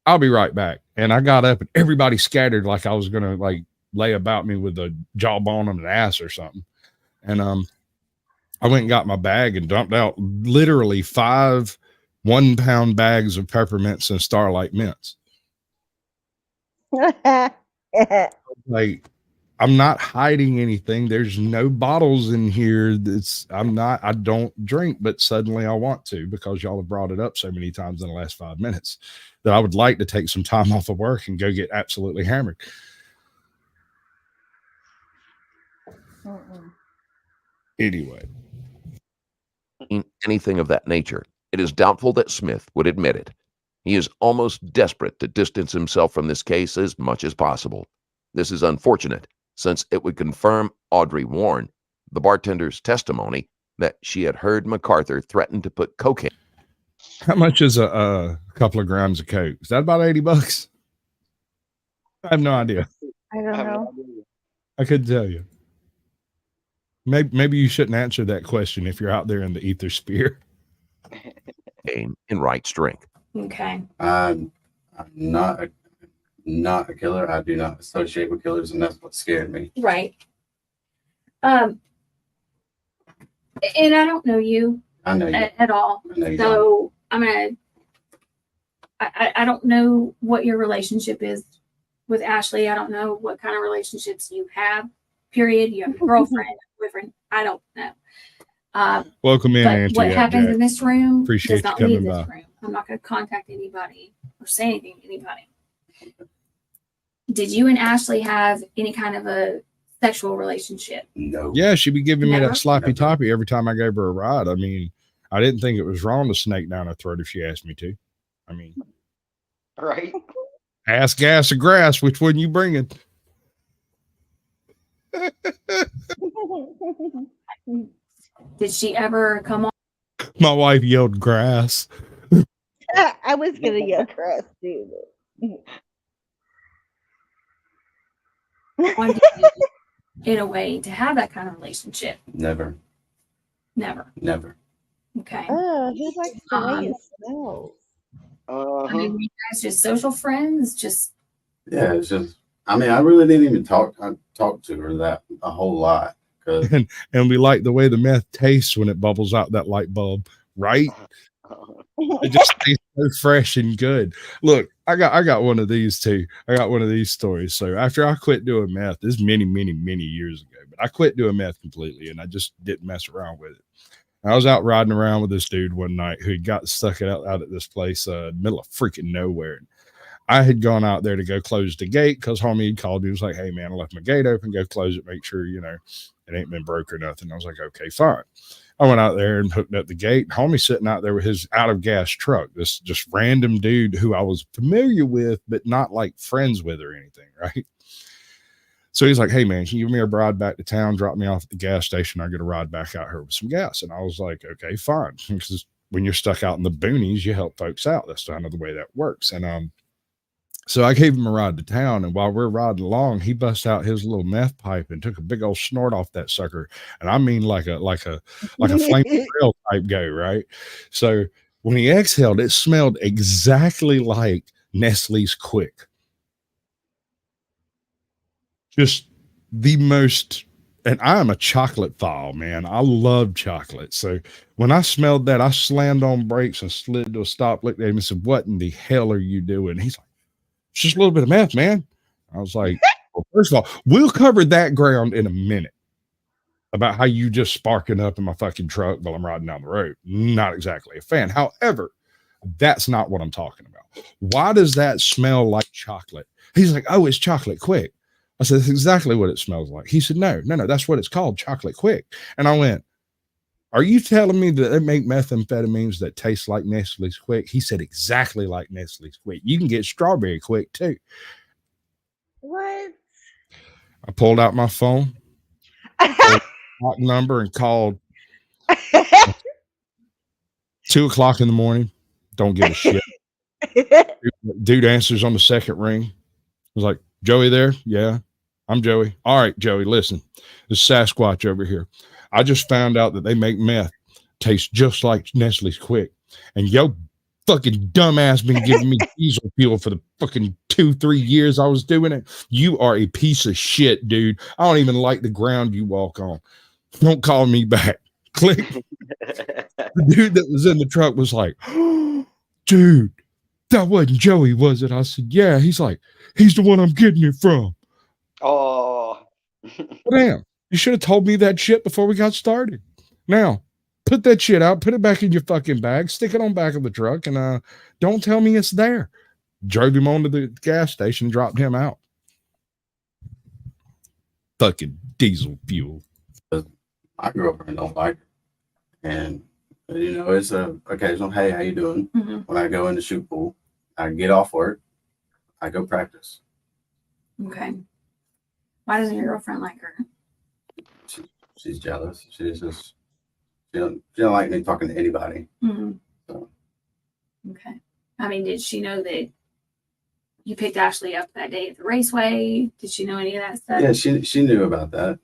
I'll be right back. And I got up and everybody scattered like I was gonna like lay about me with a jawbone on an ass or something. And I went and got my bag and dumped out literally 5 1-pound bags of peppermints and Starlight mints. Like, I'm not hiding anything. There's no bottles in here. I don't drink, but suddenly I want to because y'all have brought it up so many times in the last 5 minutes that I would like to take some time off of work and go get absolutely hammered. Anyway. Anything of that nature, it is doubtful that Smith would admit it. He is almost desperate to distance himself from this case as much as possible. This is unfortunate, since it would confirm Audrey Warren, the bartender's testimony that she had heard MacArthur threaten to put cocaine. How much is a couple of grams of coke? Is that about $80? I have no idea. I don't know. I couldn't tell you. Maybe you shouldn't answer that question if you're out there in the ether sphere. In Wright's drink. Okay. I'm not a killer. I do not associate with killers, and that's what scared me. Right. And I don't know you. I know you at all. I know you So I don't know what your relationship is with Ashley. I don't know what kind of relationships you have. Period. You have a girlfriend, boyfriend. I don't know. Welcome in, but Auntie. what happens Jack. in this room Appreciate does not you leave coming this by. room. I'm not going to contact anybody or say anything to anybody. Did you and Ashley have any kind of a sexual relationship? No. Yeah, she'd be giving me Never? that sloppy toppy every time I gave her a ride. I mean, I didn't think it was wrong to snake down her throat if she asked me to. I mean, Right. ass, gas, or grass, which one you bringing? Did she ever come on? My wife yelled grass. I was gonna yell grass too. In a way to have that kind of relationship? Never. Never. Okay. Oh, he likes the way it smells. I mean, were you guys just social friends? Just Yeah, it's just. I mean, I really didn't even talk. I talked to her that a whole lot because and we like the way the meth tastes when it bubbles out that light bulb, right? It just tastes so fresh and good. Look, I got one of these too. I got one of these stories. So after I quit doing meth, this is many years ago, but I quit doing meth completely and I just didn't mess around with it. I was out riding around with this dude one night who got stuck out at this place, middle of freaking nowhere. I had gone out there to go close the gate because homie had called me. He was like, hey, man, I left my gate open. Go close it. Make sure, you know, it ain't been broke or nothing. I was like, okay, fine. I went out there and hooked up the gate. Homie sitting out there with his out of gas truck. This just random dude who I was familiar with, but not like friends with or anything, right? So he's like, hey, man, can you give me a ride back to town? Drop me off at the gas station. I get a ride back out here with some gas. And I was like, okay, fine. Because when you're stuck out in the boonies, you help folks out. That's kind of the way that works. And so I gave him a ride to town, and while we're riding along, he busts out his little meth pipe and took a big old snort off that sucker. And I mean like a flame trail type go, right? So when he exhaled, it smelled exactly like Nestle's Quick. Just the most, and I'm a chocolate file, man. I love chocolate. So when I smelled that, I slammed on brakes and slid to a stop, looked at him and said, what in the hell are you doing? He's like, it's just a little bit of meth, man. I was like, well, first of all, we'll cover that ground in a minute about how you just sparking up in my fucking truck while I'm riding down the road. Not exactly a fan. However, that's not what I'm talking about. Why does that smell like chocolate? He's like, oh, it's chocolate quick. I said, that's exactly what it smells like. He said, no, that's what it's called, chocolate quick. And I went, are you telling me that they make methamphetamines that taste like Nestle's Quick? He said, exactly like Nestle's Quick. You can get strawberry quick too. What? I pulled out my phone, number, and called 2:00 in the morning. Don't give a shit. Dude answers on the second ring. I was like, Joey there? Yeah, I'm Joey. All right, Joey, listen, this Sasquatch over here. I just found out that they make meth taste just like Nestle's Quick. And yo fucking dumbass been giving me diesel fuel for the fucking 2-3 years I was doing it. You are a piece of shit, dude. I don't even like the ground you walk on. Don't call me back. Click. The dude that was in the truck was like, oh, dude, that wasn't Joey, was it? I said, yeah. He's like, he's the one I'm getting it from. Oh. Damn. You should have told me that shit before we got started. Now, put that shit out, put it back in your fucking bag, stick it on back of the truck, and don't tell me it's there. Drove him on to the gas station, dropped him out. Fucking diesel fuel. My girlfriend don't like it. And, you know, it's a occasional, hey, how you doing? Mm-hmm. When I go in the shoot pool, I get off work, I go practice. Okay. Why doesn't your girlfriend like her? She's jealous. She's just she don't like me talking to anybody. Mm-hmm. So. Okay. I mean, did she know that you picked Ashley up that day at the raceway? Did she know any of that stuff? Yeah, she knew about that.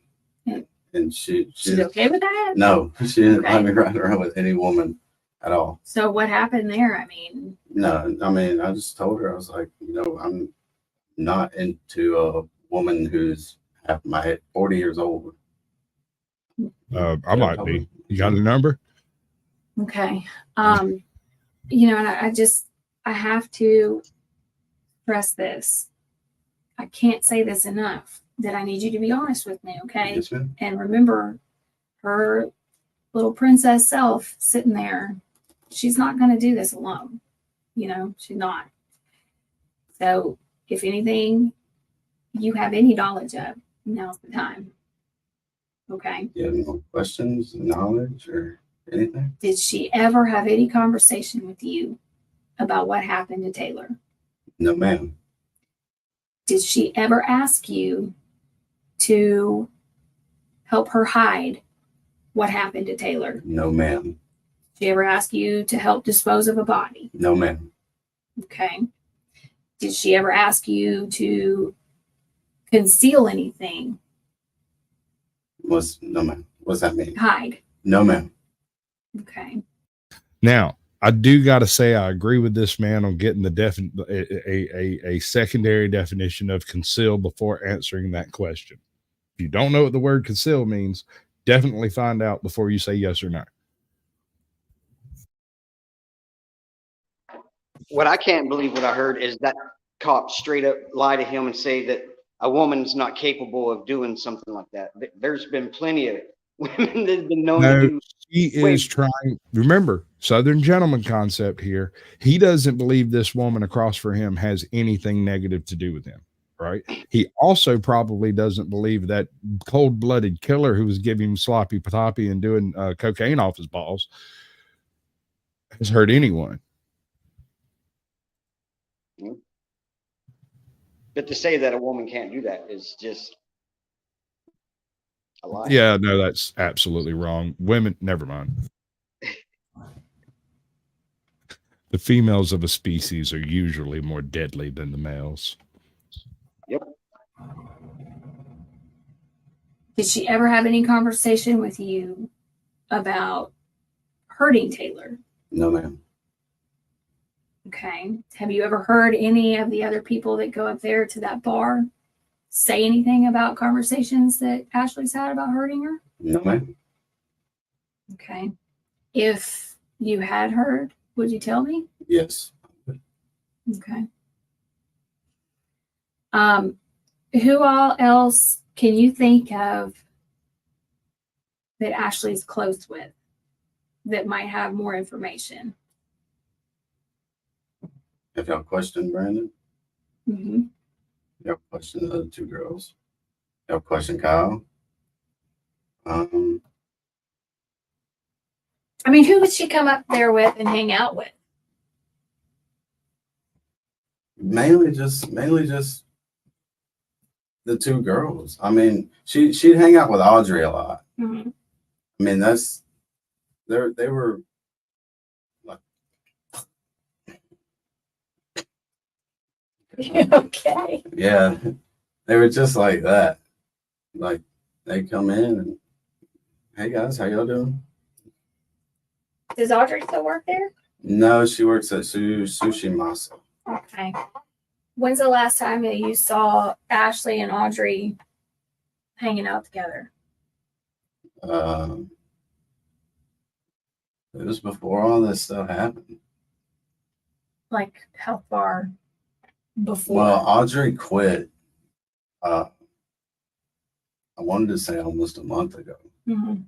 Yeah. And she's okay with that? No, she didn't let me ride around with any woman at all. So what happened there? I mean, no, I mean, I just told her, I was like, you know, I'm not into a woman who's half my 40 years old. I might be. You got a number? Okay. You know, and I have to stress this. I can't say this enough, that I need you to be honest with me, okay? Yes, ma'am. And remember, her little princess self sitting there, she's not going to do this alone. You know, she's not. So if anything you have any knowledge of, now's the time. Okay. You have no questions, knowledge, or anything? Did she ever have any conversation with you about what happened to Taylor? No, ma'am. Did she ever ask you to help her hide what happened to Taylor? No, ma'am. Did she ever ask you to help dispose of a body? No, ma'am. Okay. Did she ever ask you to conceal anything? No, ma'am. What's that mean? Hide. No, ma'am. Okay. Now, I do got to say I agree with this man on getting a secondary definition of conceal before answering that question. If you don't know what the word conceal means, definitely find out before you say yes or no. What I can't believe what I heard is that cop straight up lie to him and say that a woman's not capable of doing something like that. There's been plenty of women that have been known No, to do. he is trying. Remember, Southern gentleman concept here. He doesn't believe this woman across for him has anything negative to do with him, right? He also probably doesn't believe that cold-blooded killer who was giving him sloppy toppy and doing cocaine off his balls has hurt anyone. But to say that a woman can't do that is just a lie. Yeah, no, that's absolutely wrong. Women, never mind. The females of a species are usually more deadly than the males. Yep. Did she ever have any conversation with you about hurting Taylor? No, ma'am. Okay. Have you ever heard any of the other people that go up there to that bar say anything about conversations that Ashley's had about hurting her? No, ma'am. Okay. If you had heard, would you tell me? Yes. Okay. Who all else can you think of that Ashley's close with that might have more information? If y'all question Brandon, Mm-hmm. y'all question the other two girls, y'all question Kyle. I mean, who would she come up there with and hang out with? Mainly just the two girls. I mean, she'd hang out with Audrey a lot. Mm-hmm. I mean, they were like, Okay. yeah, they were just like that. Like they come in and, hey guys, how y'all doing? Does Audrey still work there? No, she works at Sushi Masa. Okay. When's the last time that you saw Ashley and Audrey hanging out together? It was before all this stuff happened. Like how far before? Well, Audrey quit. I wanted to say almost a month ago, Mm-hmm.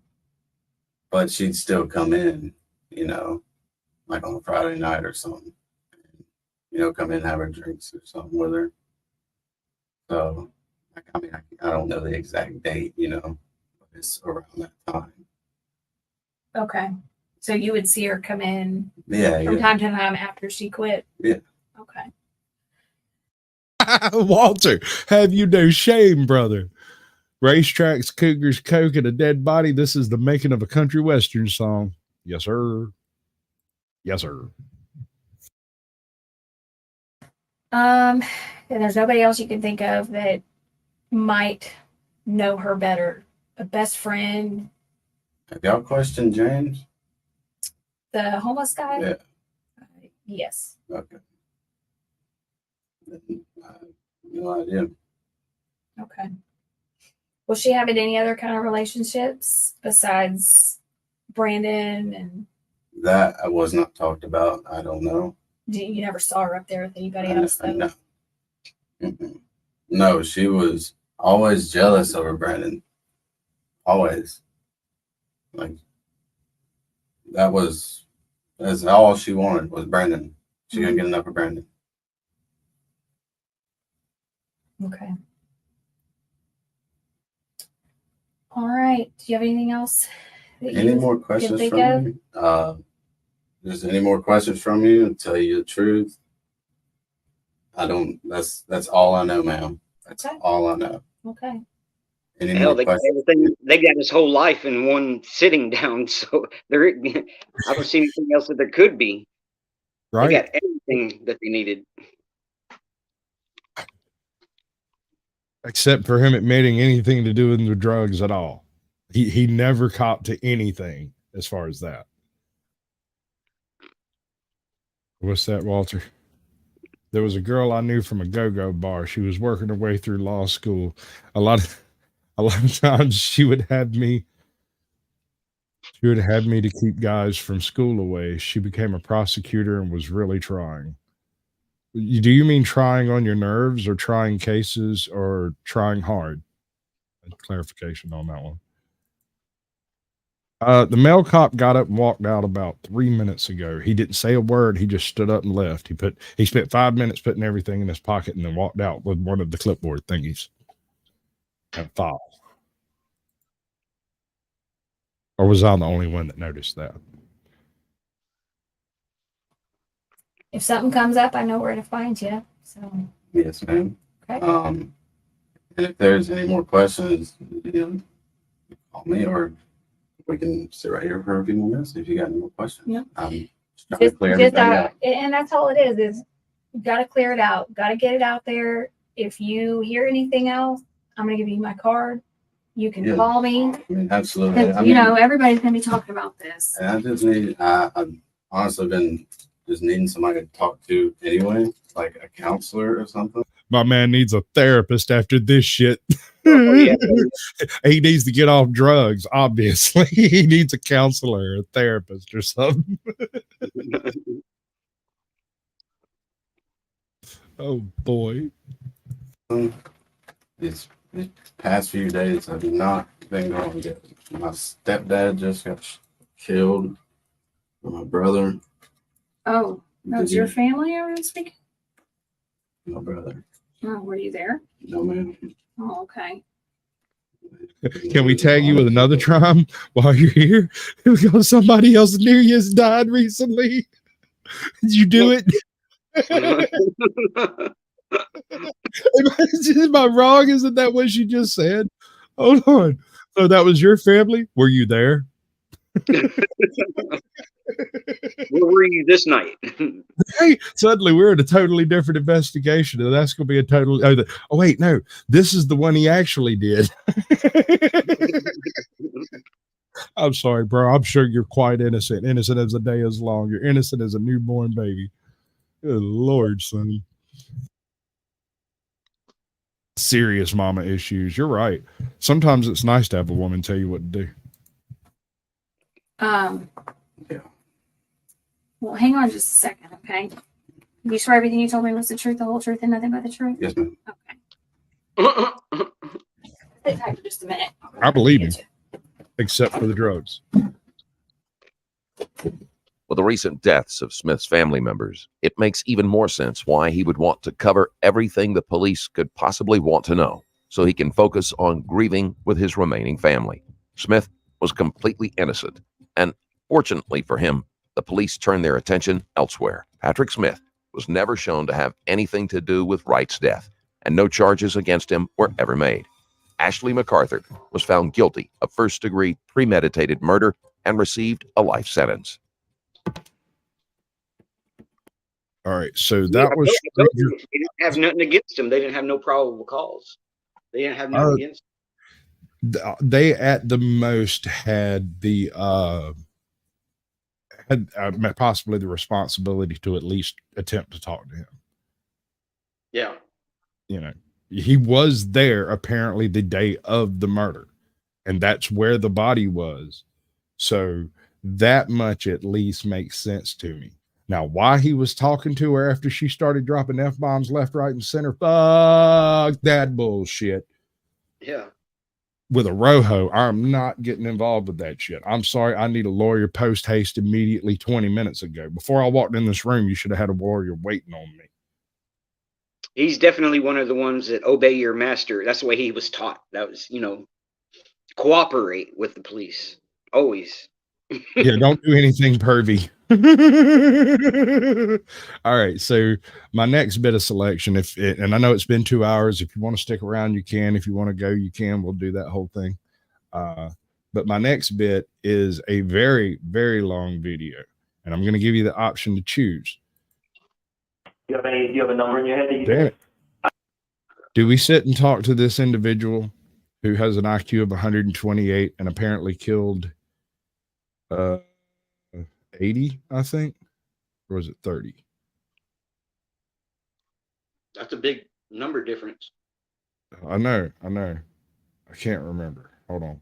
but she'd still come in, you know, like on a Friday night or something. You know, come in and have her drinks or something with her. So, I mean, I don't know the exact date, you know, but it's around that time. Okay. So you would see her come in Yeah, from yeah. time to time after she quit? Yeah. Okay. Walter, have you no shame, brother? Racetracks, cougars, coke, and a dead body. This is the making of a country western song. Yes, sir. Yes, sir. And there's nobody else you can think of that might know her better. A best friend, Have y'all questioned James? the homeless guy? Yeah. Yes. Okay. I have no idea. Okay. Was she having any other kind of relationships besides Brandon? And That was not talked about. I don't know. you never saw her up there with anybody else, though? No. Mm-mm. No, she was always jealous over Brandon. Always. Like that's all she wanted was Brandon. She couldn't get enough of Brandon. Okay. All right. Do you have anything else? Any more questions from me? There's any more questions from you? I'll tell you the truth. I don't. That's all I know, ma'am. That's all I know. Okay. Any Hell, more they got questions? everything. They got his whole life in one sitting down. So there, I don't see anything else that there could be. Right. They got everything that they needed. Except for him admitting anything to do with the drugs at all. He never copped to anything as far as that. What's that, Walter? There was a girl I knew from a go-go bar. She was working her way through law school. A lot of times she would have me to keep guys from school away. She became a prosecutor and was really trying. Do you mean trying on your nerves or trying cases or trying hard? Clarification on that one. The male cop got up and walked out about 3 minutes ago. He didn't say a word. He just stood up and left. He spent 5 minutes putting everything in his pocket and then walked out with one of the clipboard thingies and file. Or was I the only one that noticed that? If something comes up, I know where to find you. So Yes, ma'am. okay. And if there's any more questions, call me, or we can sit right here for a few more minutes if you got any more questions. Yeah. Just trying to clear everything out. And that's all it is you got to clear it out. Got to get it out there. If you hear anything else, I'm going to give you my card. You can call me. I mean, absolutely. Everybody's going to be talking about this. And I just I've honestly been just needing somebody to talk to anyway, like a counselor or something. My man needs a therapist after this shit. Yeah. He needs to get off drugs, obviously. He needs a counselor, a therapist, or something. Oh, boy. These past few days have not been going good. My stepdad just got killed. My brother. Oh, that's your family I was speaking? My brother. Oh, were you there? No, ma'am. Oh, okay. Can we tag you with another crime while you're here? Because somebody else near you has died recently. Did you do it? Am I wrong? Isn't that what she just said? Hold on. So that was your family? Were you there? Where were you this night? Hey, suddenly we're in a totally different investigation, and that's going to be a total. Oh, wait, no, this is the one he actually did. I'm sorry, bro. I'm sure you're quite innocent. Innocent as the day is long. You're innocent as a newborn baby. Good Lord, Sonny. Serious mama issues. You're right. Sometimes it's nice to have a woman tell you what to do. Yeah. Well, hang on just a second, okay? You sure everything you told me was the truth, the whole truth, and nothing but the truth? Yes, ma'am. Okay. Sit tight for just a minute. I believe him, except for the drugs. With the recent deaths of Smith's family members, it makes even more sense why he would want to cover everything the police could possibly want to know, so he can focus on grieving with his remaining family. Smith was completely innocent, and fortunately for him, the police turned their attention elsewhere. Patrick Smith was never shown to have anything to do with Wright's death, and no charges against him were ever made. Ashley MacArthur was found guilty of first-degree premeditated murder and received a life sentence. All right, so that was. They didn't have nothing against him. They didn't have no probable cause. They didn't have nothing against him. They at the most had the possibly the responsibility to at least attempt to talk to him. Yeah. You know, he was there apparently the day of the murder, and that's where the body was. So that much at least makes sense to me. Now, why he was talking to her after she started dropping F-bombs left, right, and center, fuck that bullshit. Yeah. With a Rojo, I'm not getting involved with that shit. I'm sorry. I need a lawyer post haste immediately 20 minutes ago. Before I walked in this room, you should have had a lawyer waiting on me. He's definitely one of the ones that obey your master. That's the way he was taught. That was, cooperate with the police. Always. Yeah, don't do anything pervy. All right, so my next bit of selection, and I know it's been 2 hours. If you want to stick around, you can. If you want to go, you can. We'll do that whole thing. But my next bit is a very, very long video, and I'm going to give you the option to choose. Do you have a number in your head that you Damn it. Do we sit and talk to this individual who has an IQ of 128 and apparently killed 80, I think, or was it 30? That's a big number difference. I know. I can't remember. Hold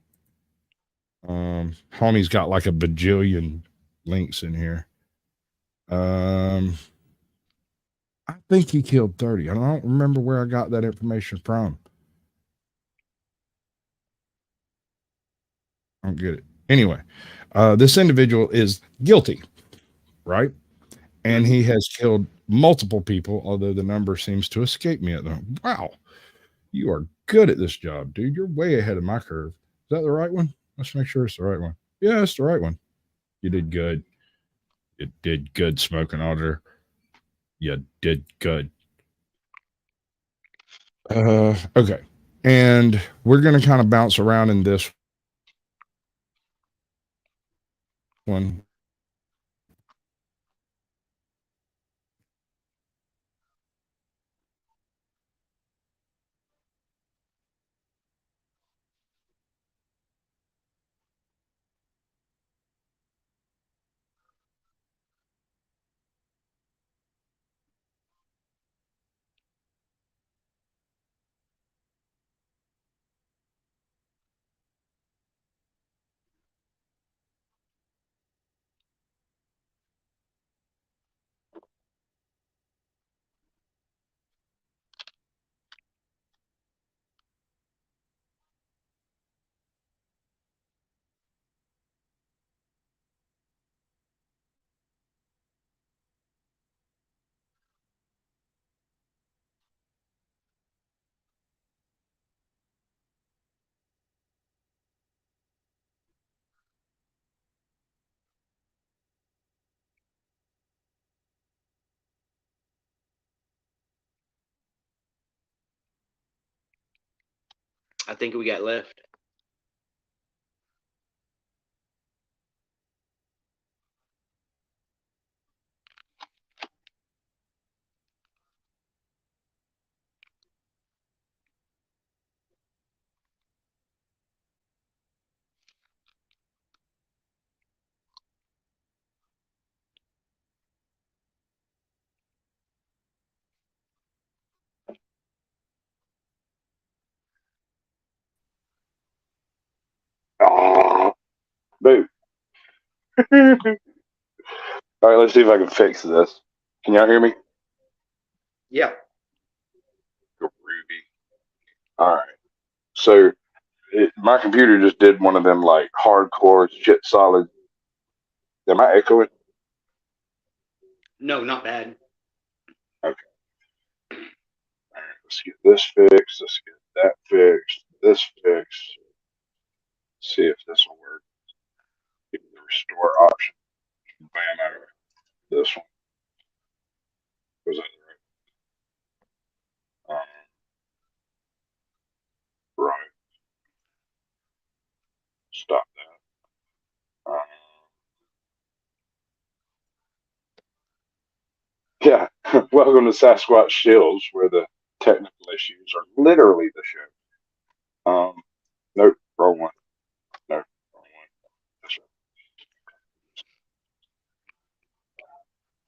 on. Homie's got like a bajillion links in here. I think he killed 30. I don't remember where I got that information from. I don't get it. Anyway, this individual is guilty, right? And he has killed multiple people, although the number seems to escape me at the moment. Wow, you are good at this job, dude. You're way ahead of my curve. Is that the right one? Let's make sure it's the right one. Yeah, it's the right one. You did good. You did good, Smoking Auditor. You did good. Okay. And we're going to kind of bounce around in this one. I think we got left. Oh, boo. All right, let's see if I can fix this. Can y'all hear me? Yeah. Ruby. All right. So my computer just did one of them like hardcore shit solid. Am I echoing? No, not bad. Okay. All right, let's get this fixed. Let's get that fixed. This fixed. See if this will work. Get the restore option. Bam, out of this one. Was that right? Right. Stop that. Yeah. Welcome to Sasquatch Shills, where the technical issues are literally the show. Nope, wrong one. Nope, wrong one. That's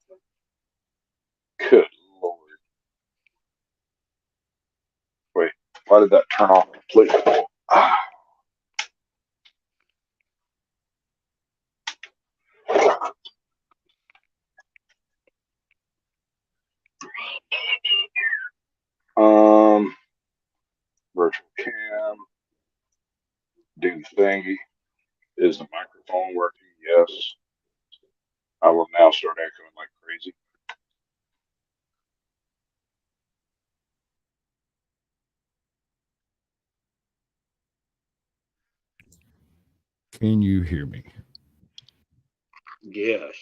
right. Good Lord. Wait, why did that turn off completely? Ah. Virtual cam. Do the thingy. Is the microphone working? Yes. I will now start echoing like crazy. Can you hear me? Yes.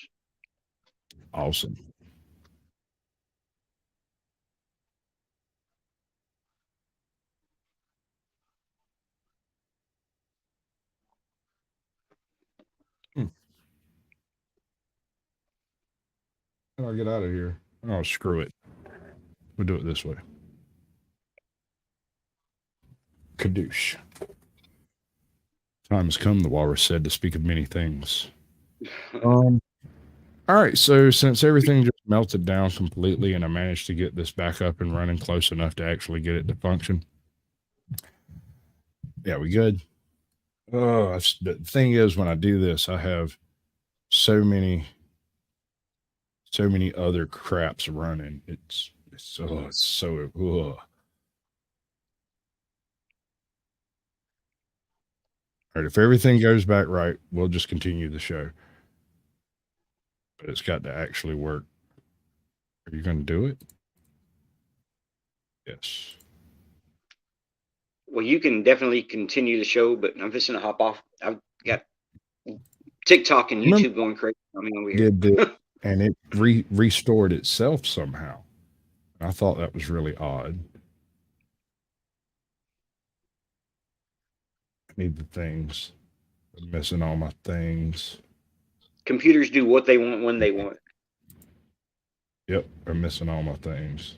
Awesome. How do I get out of here? Oh, screw it. We'll do it this way. Kadoosh. Time has come, the walrus said, to speak of many things. All right, so since everything just melted down completely and I managed to get this back up and running close enough to actually get it to function. Yeah, we good? Oh, the thing is, when I do this, I have so many other craps running. It's so ugh. All right, if everything goes back right, we'll just continue the show. But it's got to actually work. Are you going to do it? Yes. Well, you can definitely continue the show, but I'm just gonna hop off. I've got TikTok and YouTube going crazy on me over here. Did this, and it restored itself somehow. I thought that was really odd. I need the things. I'm missing all my things. Computers do what they want when they want. Yep, I'm missing all my things.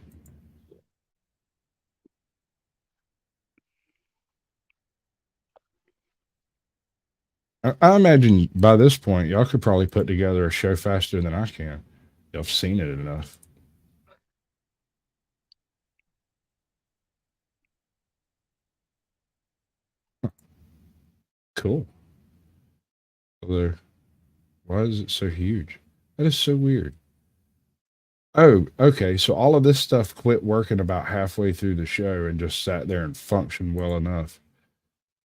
I imagine by this point, y'all could probably put together a show faster than I can. Y'all have seen it enough. Cool. Why is it so huge? That is so weird. Oh, okay. So all of this stuff quit working about halfway through the show and just sat there and functioned well enough.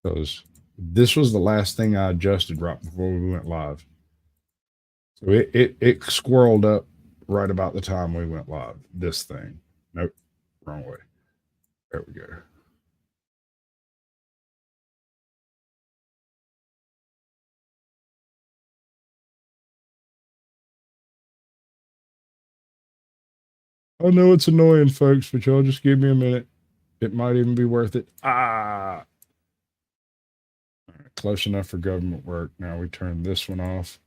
Because this was the last thing I adjusted right before we went live. So it squirreled up right about the time we went live. This thing. Nope. Wrong way. There we go. I know it's annoying, folks, but y'all just give me a minute. It might even be worth it. Ah. All right, close enough for government work. Now we turn this one off,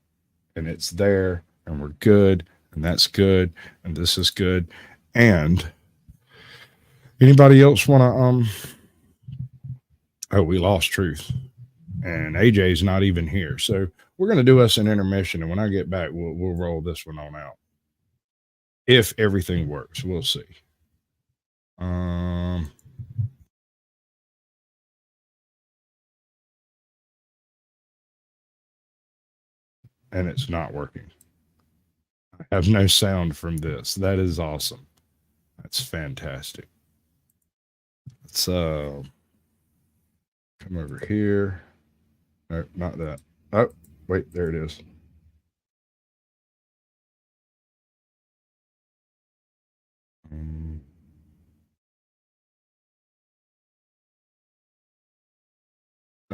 and it's there, and we're good, and that's good, and this is good. And anybody else want to oh, we lost Truth, and AJ's not even here. So we're going to do us an intermission, and when I get back, we'll roll this one on out. If everything works, we'll see. And it's not working. I have no sound from this. That is awesome. That's fantastic. Let's come over here. No, not that. Oh, wait, there it is.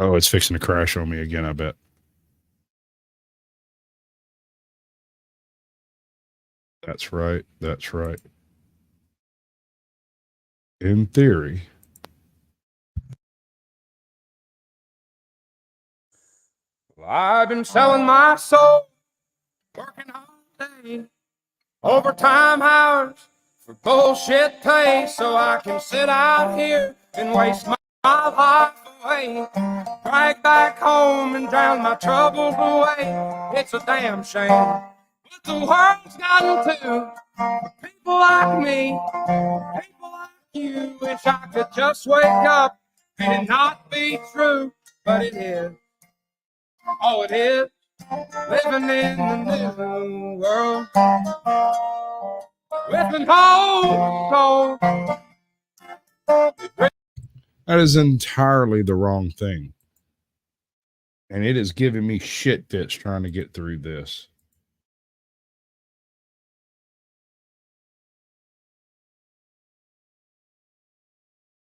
Oh, it's fixing to crash on me again, I bet. That's right. That's right. In theory. Well, I've been selling my soul, working all day, overtime hours for bullshit pay, so I can sit out here and waste my life away, drag back home and drown my troubles away. It's a damn shame what the world's gotten to. People like me, people like you, wish I could just wake up and it not be true, but it is. Oh, it is living in the new world with an old soul. That is entirely the wrong thing. And it is giving me shit fits trying to get through this.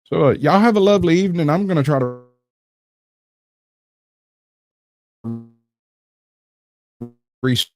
So y'all have a lovely evening. I'm going to try to restart